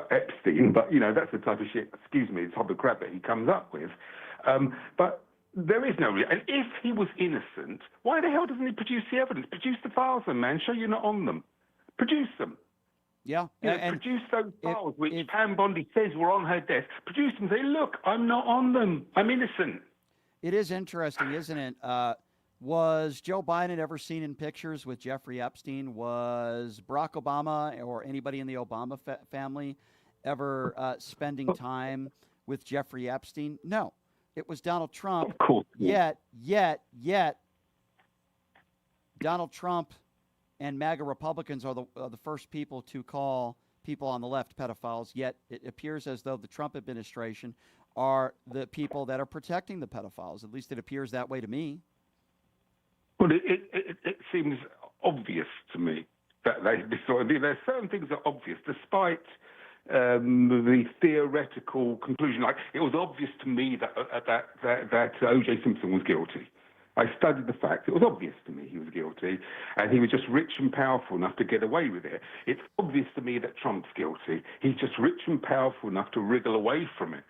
Epstein, but, you know, that's the type of shit, the type of crap that he comes up with. But there is no reason. And if he was innocent, why the hell doesn't he produce the evidence? Produce the files, then, man. Show you're not on them. Produce them. Yeah. Produce those files, which Pam Bondi says were on her desk. Produce them. Say, look, I'm not on them. I'm innocent. It is interesting, isn't it? Was Joe Biden ever seen in pictures with Jeffrey Epstein? Was Barack Obama or anybody in the Obama family ever spending time with Jeffrey Epstein? No. It was Donald Trump. Of course. Yet, Donald Trump and MAGA Republicans are the first people to call people on the left pedophiles, yet it appears as though the Trump administration are the people that are protecting the pedophiles. At least it appears that way to me. Well, it seems obvious to me that there's certain things that are obvious, despite the theoretical conclusion. Like, it was obvious to me that O.J. Simpson was guilty. I studied the facts. It was obvious to me he was guilty, and he was just rich and powerful enough to get away with it. It's obvious to me that Trump's guilty. He's just rich and powerful enough to wriggle away from it.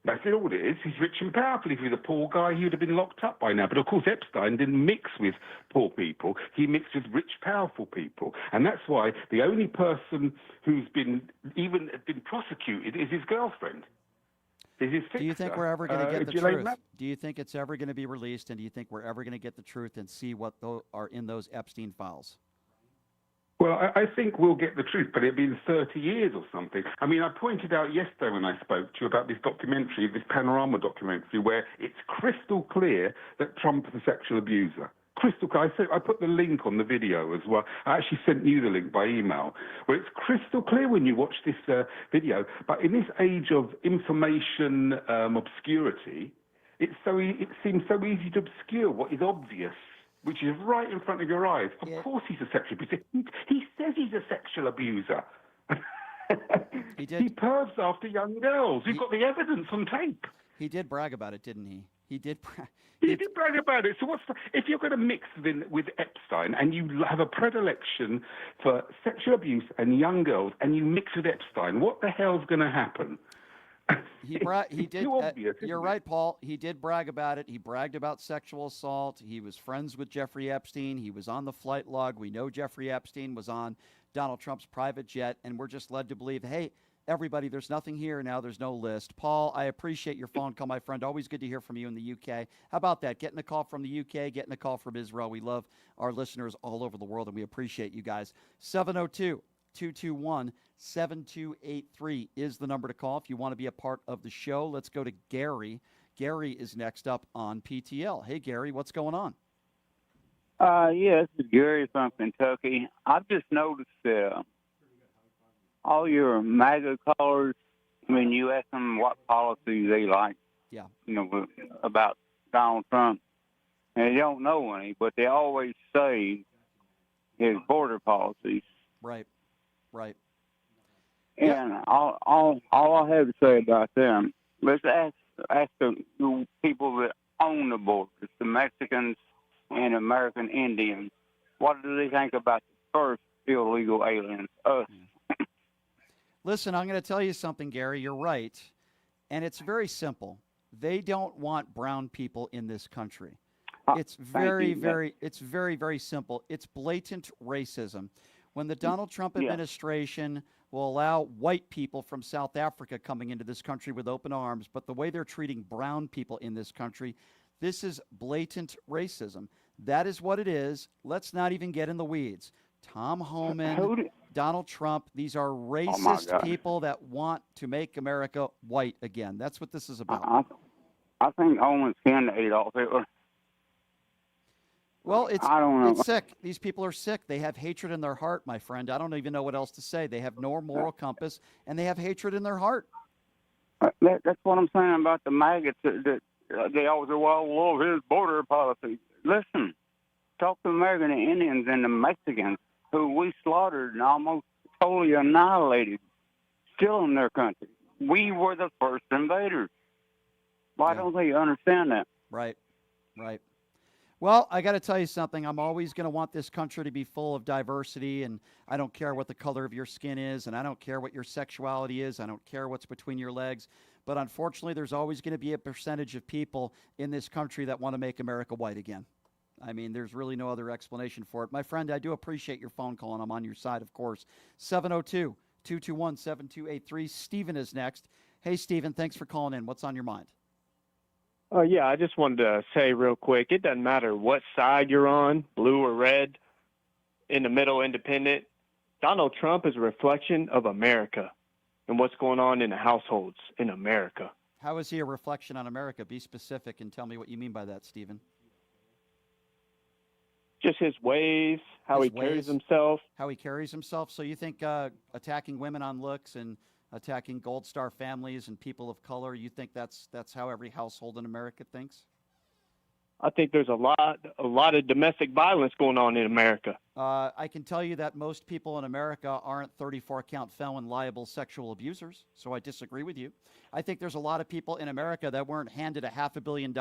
That's all it is. He's rich and powerful. If he was a poor guy, he would have been locked up by now. But, of course, Epstein didn't mix with poor people. He mixed with rich, powerful people. And that's why the only person who's been prosecuted is his girlfriend. Is his fixer. Do you think we're ever going to get the truth? Do you think it's ever going to be released, and do you think we're ever going to get the truth and see what are in those Epstein files? Well, I think we'll get the truth, but it'll be in 30 years or something. I mean, I pointed out yesterday when I spoke to you about this documentary, this Panorama documentary, where it's crystal clear that Trump is a sexual abuser. Crystal clear. I put the link on the video as well. I actually sent you the link by email, where it's crystal clear when you watch this video. But in this age of information obscurity, it seems so easy to obscure what is obvious, which is right in front of your eyes. Of course he's a sexual abuser. He says he's a sexual abuser. He did. He pervs after young girls. We've got the evidence on tape. He did brag about it, didn't he? He did. He did brag about it. So if you're going to mix with Epstein and you have a predilection for sexual abuse and young girls and you mix with Epstein, what the hell's going to happen? He did. You're right, Paul. He did brag about it. He bragged about sexual assault. He was friends with Jeffrey Epstein. He was on the flight log. We know Jeffrey Epstein was on Donald Trump's private jet, and we're just led to believe, hey, everybody, there's nothing here now. There's no list. Paul, I appreciate your phone call, my friend. Always good to hear from you in the UK. How about that? Getting a call from the UK, getting a call from Israel. We love our listeners all over the world, and we appreciate you guys. 702-221-7283 is the number to call if you want to be a part of the show. Let's go to Gary. Gary is next up on PTL. Hey, Gary, what's going on? Yeah, this is Gary from Kentucky. I've just noticed that all your MAGA callers, when you ask them what policies they like, about Donald Trump, and they don't know any, but they always say his border policies. Right. And all I have to say about them, let's ask the people that own the borders, the Mexicans and American Indians, what do they think about the first illegal aliens, us? Listen, I'm going to tell you something, Gary. You're right. And it's very simple. They don't want brown people in this country. It's very, very simple. It's blatant racism. When the Donald Trump administration will allow white people from South Africa coming into this country with open arms, but the way they're treating brown people in this country, this is blatant racism. That is what it is. Let's not even get in the weeds. Tom Homan, Donald Trump, these are racist people that want to make America white again. That's what this is about. I think Homan's kin to Adolf Hitler. Well, I don't know. It's sick. These people are sick. They have hatred in their heart, my friend. I don't even know what else to say. They have no moral compass, and they have hatred in their heart. That's what I'm saying about the maggots. They always say, well, I love his border policy. Listen, talk to American Indians and the Mexicans who we slaughtered and almost totally annihilated, still in their country. We were the first invaders. Why don't they understand that? Right. Well, I got to tell you something. I'm always going to want this country to be full of diversity, and I don't care what the color of your skin is, and I don't care what your sexuality is. I don't care what's between your legs. But unfortunately, there's always going to be a percentage of people in this country that want to make America white again. I mean, there's really no other explanation for it. My friend, I do appreciate your phone call, and I'm on your side, of course. 702-221-7283. Stephen is next. Hey, Stephen, thanks for calling in. What's on your mind? Yeah, I just wanted to say real quick, it doesn't matter what side you're on, blue or red, in the middle, independent. Donald Trump is a reflection of America and what's going on in the households in America. How is he a reflection on America? Be specific and tell me what you mean by that, Stephen. Just his ways, how he carries himself. How he carries himself. So you think attacking women on looks and attacking Gold Star families and people of color, you think that's how every household in America thinks? I think there's a lot of domestic violence going on in America. I can tell you that most people in America aren't 34-count felon liable sexual abusers, so I disagree with you. I think there's a lot of people in America that weren't handed a $500 million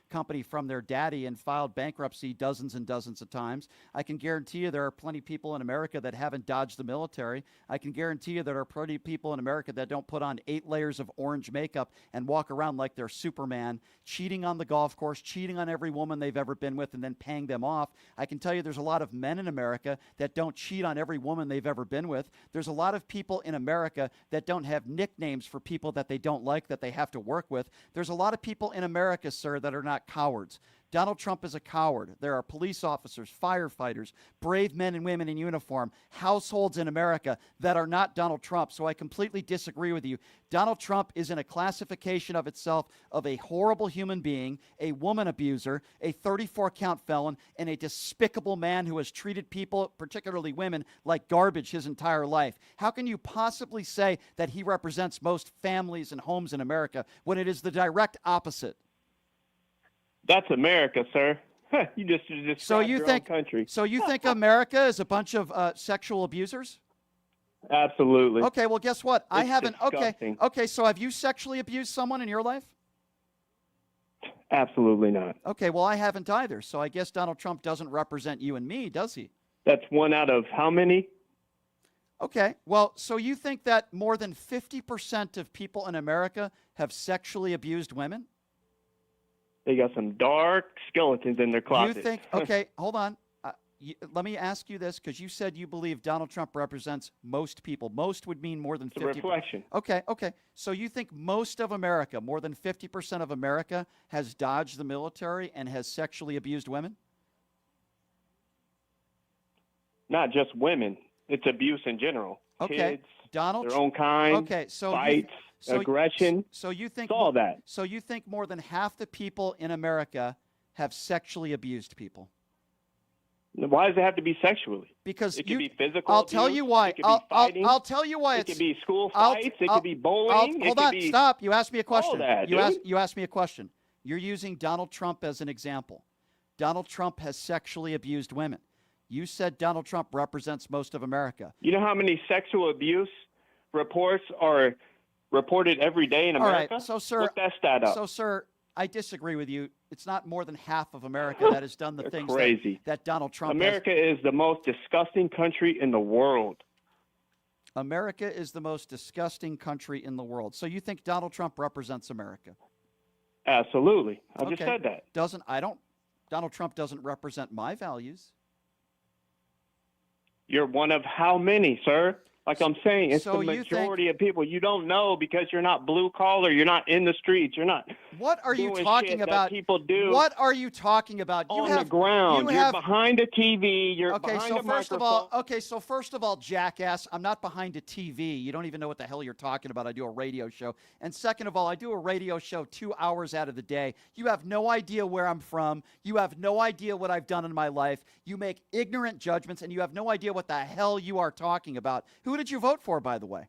company from their daddy and filed bankruptcy dozens and dozens of times. I can guarantee you there are plenty of people in America that haven't dodged the military. I can guarantee you there are plenty of people in America that don't put on 8 layers of orange makeup and walk around like they're Superman, cheating on the golf course, cheating on every woman they've ever been with and then paying them off. I can tell you there's a lot of men in America that don't cheat on every woman they've ever been with. There's a lot of people in America that don't have nicknames for people that they don't like, that they have to work with. There's a lot of people in America, sir, that are not cowards. Donald Trump is a coward. There are police officers, firefighters, brave men and women in uniform, households in America that are not Donald Trump. So I completely disagree with you. Donald Trump is in a classification of itself of a horrible human being, a woman abuser, a 34-count felon, and a despicable man who has treated people, particularly women, like garbage his entire life. How can you possibly say that he represents most families and homes in America when it is the direct opposite? That's America, sir. You just described your own country. So you think America is a bunch of sexual abusers? Absolutely. Okay, well, guess what? I haven't. Disgusting. Okay, so have you sexually abused someone in your life? Absolutely not. Okay, well, I haven't either. So I guess Donald Trump doesn't represent you and me, does he? That's one out of how many? Okay, well, so you think that more than 50% of people in America have sexually abused women? They got some dark skeletons in their closet. You think, okay, hold on. Let me ask you this, because you said you believe Donald Trump represents most people. Most would mean more than 50%. It's a reflection. Okay. So you think most of America, more than 50% of America, has dodged the military and has sexually abused women? Not just women. It's abuse in general. Okay. Kids, Donald, their own kind, okay, so fights, aggression. So you think it's all that. So you think more than half the people in America have sexually abused people? Why does it have to be sexually? Because it could be physical. I'll tell you why. It could be fighting. I'll tell you why. It could be school fights. It could be bullying. Hold on. Stop. You asked me a question. All that, you asked me a question. You're using Donald Trump as an example. Donald Trump has sexually abused women. You said Donald Trump represents most of America. You know how many sexual abuse reports are reported every day in America? All right. So, sir, look that stat up. So, sir, I disagree with you. It's not more than half of America that has done the things that Donald Trump America is the most disgusting country in the world. America is the most disgusting country in the world. So you think Donald Trump represents America? Absolutely. I just said that. Donald Trump doesn't represent my values. You're one of how many, sir? Like I'm saying, it's so the majority of people. You don't know because you're not blue collar. You're not in the streets. You're not. What are you talking about? People do. What are you talking about? On the ground. You're behind a TV. You're behind a microphone. So first of all, jackass, I'm not behind a TV. You don't even know what the hell you're talking about. I do a radio show. And second of all, I do a radio show 2 hours out of the day. You have no idea where I'm from. You have no idea what I've done in my life. You make ignorant judgments, and you have no idea what the hell you are talking about. Who did you vote for, by the way?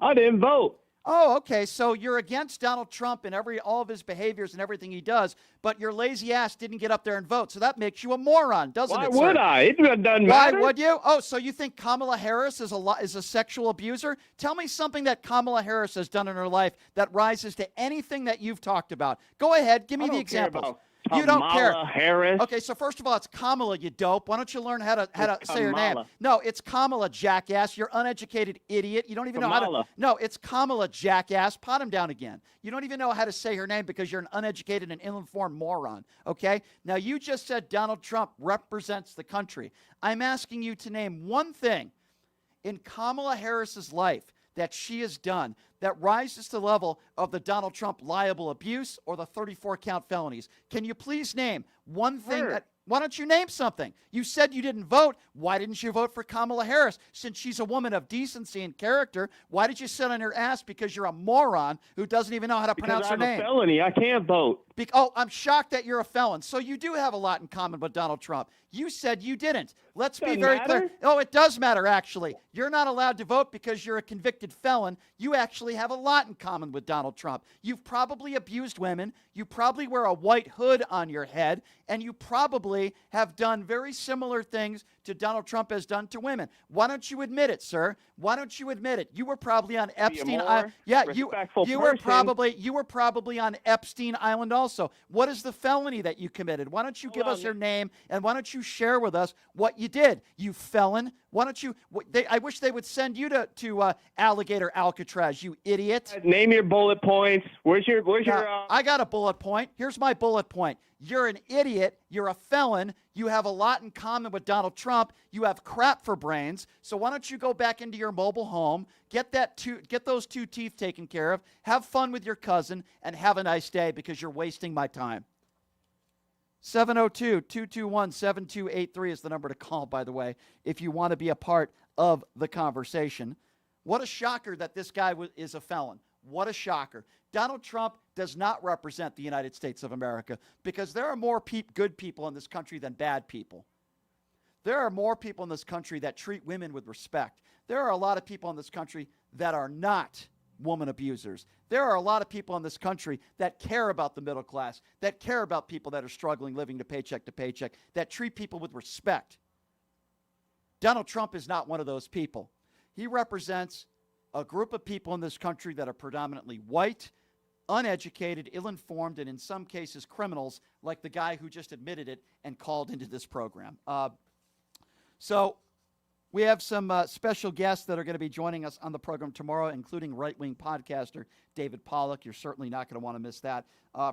I didn't vote. Oh, okay. So you're against Donald Trump and all of his behaviors and everything he does, but your lazy ass didn't get up there and vote. So that makes you a moron, doesn't it, sir? Why would I? It doesn't matter. Why would you? Oh, so you think Kamala Harris is a sexual abuser? Tell me something that Kamala Harris has done in her life that rises to anything that you've talked about. Go ahead. Give me the examples. You don't care. Harris. Okay, so first of all, it's Kamala, you dope. Why don't you learn how to say her name? No, it's Kamala, jackass. You're uneducated idiot. You don't even know how to. No, it's Kamala, jackass. Pot him down again. You don't even know how to say her name because you're an uneducated and ill-informed moron. Okay? Now you just said Donald Trump represents the country. I'm asking you to name one thing in Kamala Harris's life that she has done that rises to the level of the Donald Trump liable abuse or the 34-count felonies. Can you please name one thing that... Why don't you name something? You said you didn't vote. Why didn't you vote for Kamala Harris? Since she's a woman of decency and character, why did you sit on your ass because you're a moron who doesn't even know how to pronounce her name? Because I have a felony. I can't vote. I'm shocked that you're a felon. So you do have a lot in common with Donald Trump. You said you didn't. Let's be very clear. Oh, it does matter, actually. You're not allowed to vote because you're a convicted felon. You actually have a lot in common with Donald Trump. You've probably abused women. You probably wear a white hood on your head. And you probably have done very similar things to Donald Trump has done to women. Why don't you admit it, sir? Why don't you admit it? You were probably on Epstein Island. Yeah, you were probably on Epstein Island also. What is the felony that you committed? Why don't you give us your name and why don't you share with us what you did, you felon? Why don't you? I wish they would send you to Alligator Alcatraz, you idiot. Name your bullet points. Where's your? I got a bullet point. Here's my bullet point. You're an idiot. You're a felon. You have a lot in common with Donald Trump. You have crap for brains. So why don't you go back into your mobile home, get those 2 teeth taken care of, have fun with your cousin, and have a nice day because you're wasting my time. 702-221-7283 is the number to call, by the way, if you want to be a part of the conversation. What a shocker that this guy is a felon. What a shocker. Donald Trump does not represent the United States of America because there are more good people in this country than bad people. There are more people in this country that treat women with respect. There are a lot of people in this country that are not woman abusers. There are a lot of people in this country that care about the middle class, that care about people that are struggling, living to paycheck, that treat people with respect. Donald Trump is not one of those people. He represents a group of people in this country that are predominantly white, uneducated, ill-informed, and in some cases criminals, like the guy who just admitted it and called into this program. So we have some special guests that are going to be joining us on the program tomorrow, including right-wing podcaster David Pollack. You're certainly not going to want to miss that.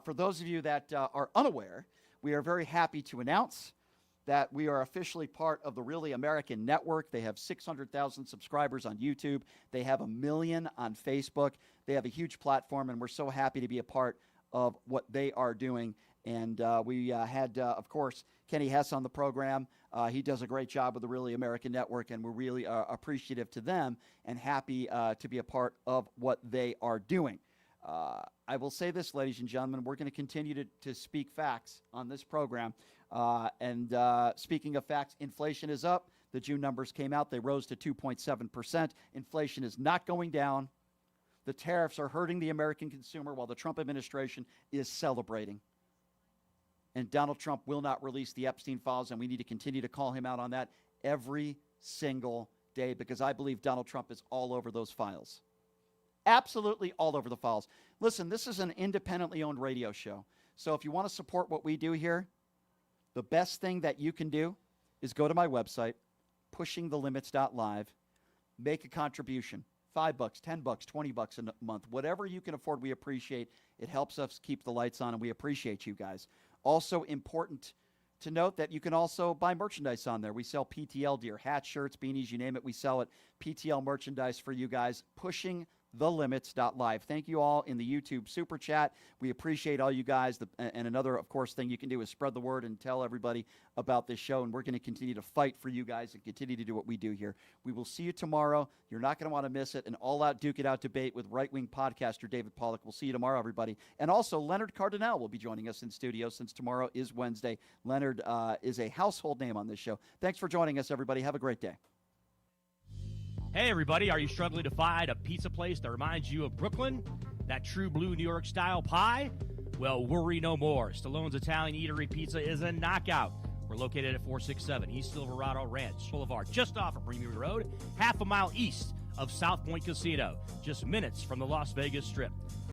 For those of you that are unaware, we are very happy to announce that we are officially part of the Really American Network. They have 600,000 subscribers on YouTube. They have 1 million on Facebook. They have a huge platform, and we're so happy to be a part of what they are doing. And we had, of course, Kenny Hess on the program. He does a great job with the Really American Network, and we're really appreciative to them and happy to be a part of what they are doing. I will say this, ladies and gentlemen, we're going to continue to speak facts on this program. Speaking of facts, inflation is up. The June numbers came out. They rose to 2.7%. Inflation is not going down. The tariffs are hurting the American consumer while the Trump administration is celebrating. And Donald Trump will not release the Epstein Files, and we need to continue to call him out on that every single day because I believe Donald Trump is all over those files. Absolutely all over the files. Listen, this is an independently owned radio show. So if you want to support what we do here, the best thing that you can do is go to my website, pushingthelimits.live, make a contribution. $5, $10, $20 a month, whatever you can afford, we appreciate. It helps us keep the lights on, and we appreciate you guys. Also important to note that you can also buy merchandise on there. We sell PTL gear, hats, shirts, beanies, you name it. We sell it. PTL merchandise for you guys. Pushingthelimits.live. Thank you all in the YouTube Super Chat. We appreciate all you guys. And another, of course, thing you can do is spread the word and tell everybody about this show. And we're going to continue to fight for you guys and continue to do what we do here. We will see you tomorrow. You're not going to want to miss it. An all-out duke it out debate with right-wing podcaster David Pollack. We'll see you tomorrow, everybody. And also, Leonard Cardinale will be joining us in studio since tomorrow is Wednesday. Leonard is a household name on this show. Thanks for joining us, everybody. Have a great day. Hey, everybody, are you struggling to find a pizza place that reminds you of Brooklyn? That true blue New York style pie? Well, worry no more. Stallone's Italian Eatery Pizza is a knockout. We're located at 467 East Silverado Ranch Boulevard, just off of Bremen Road, half a mile east of South Point Casino, just minutes from the Las Vegas Strip.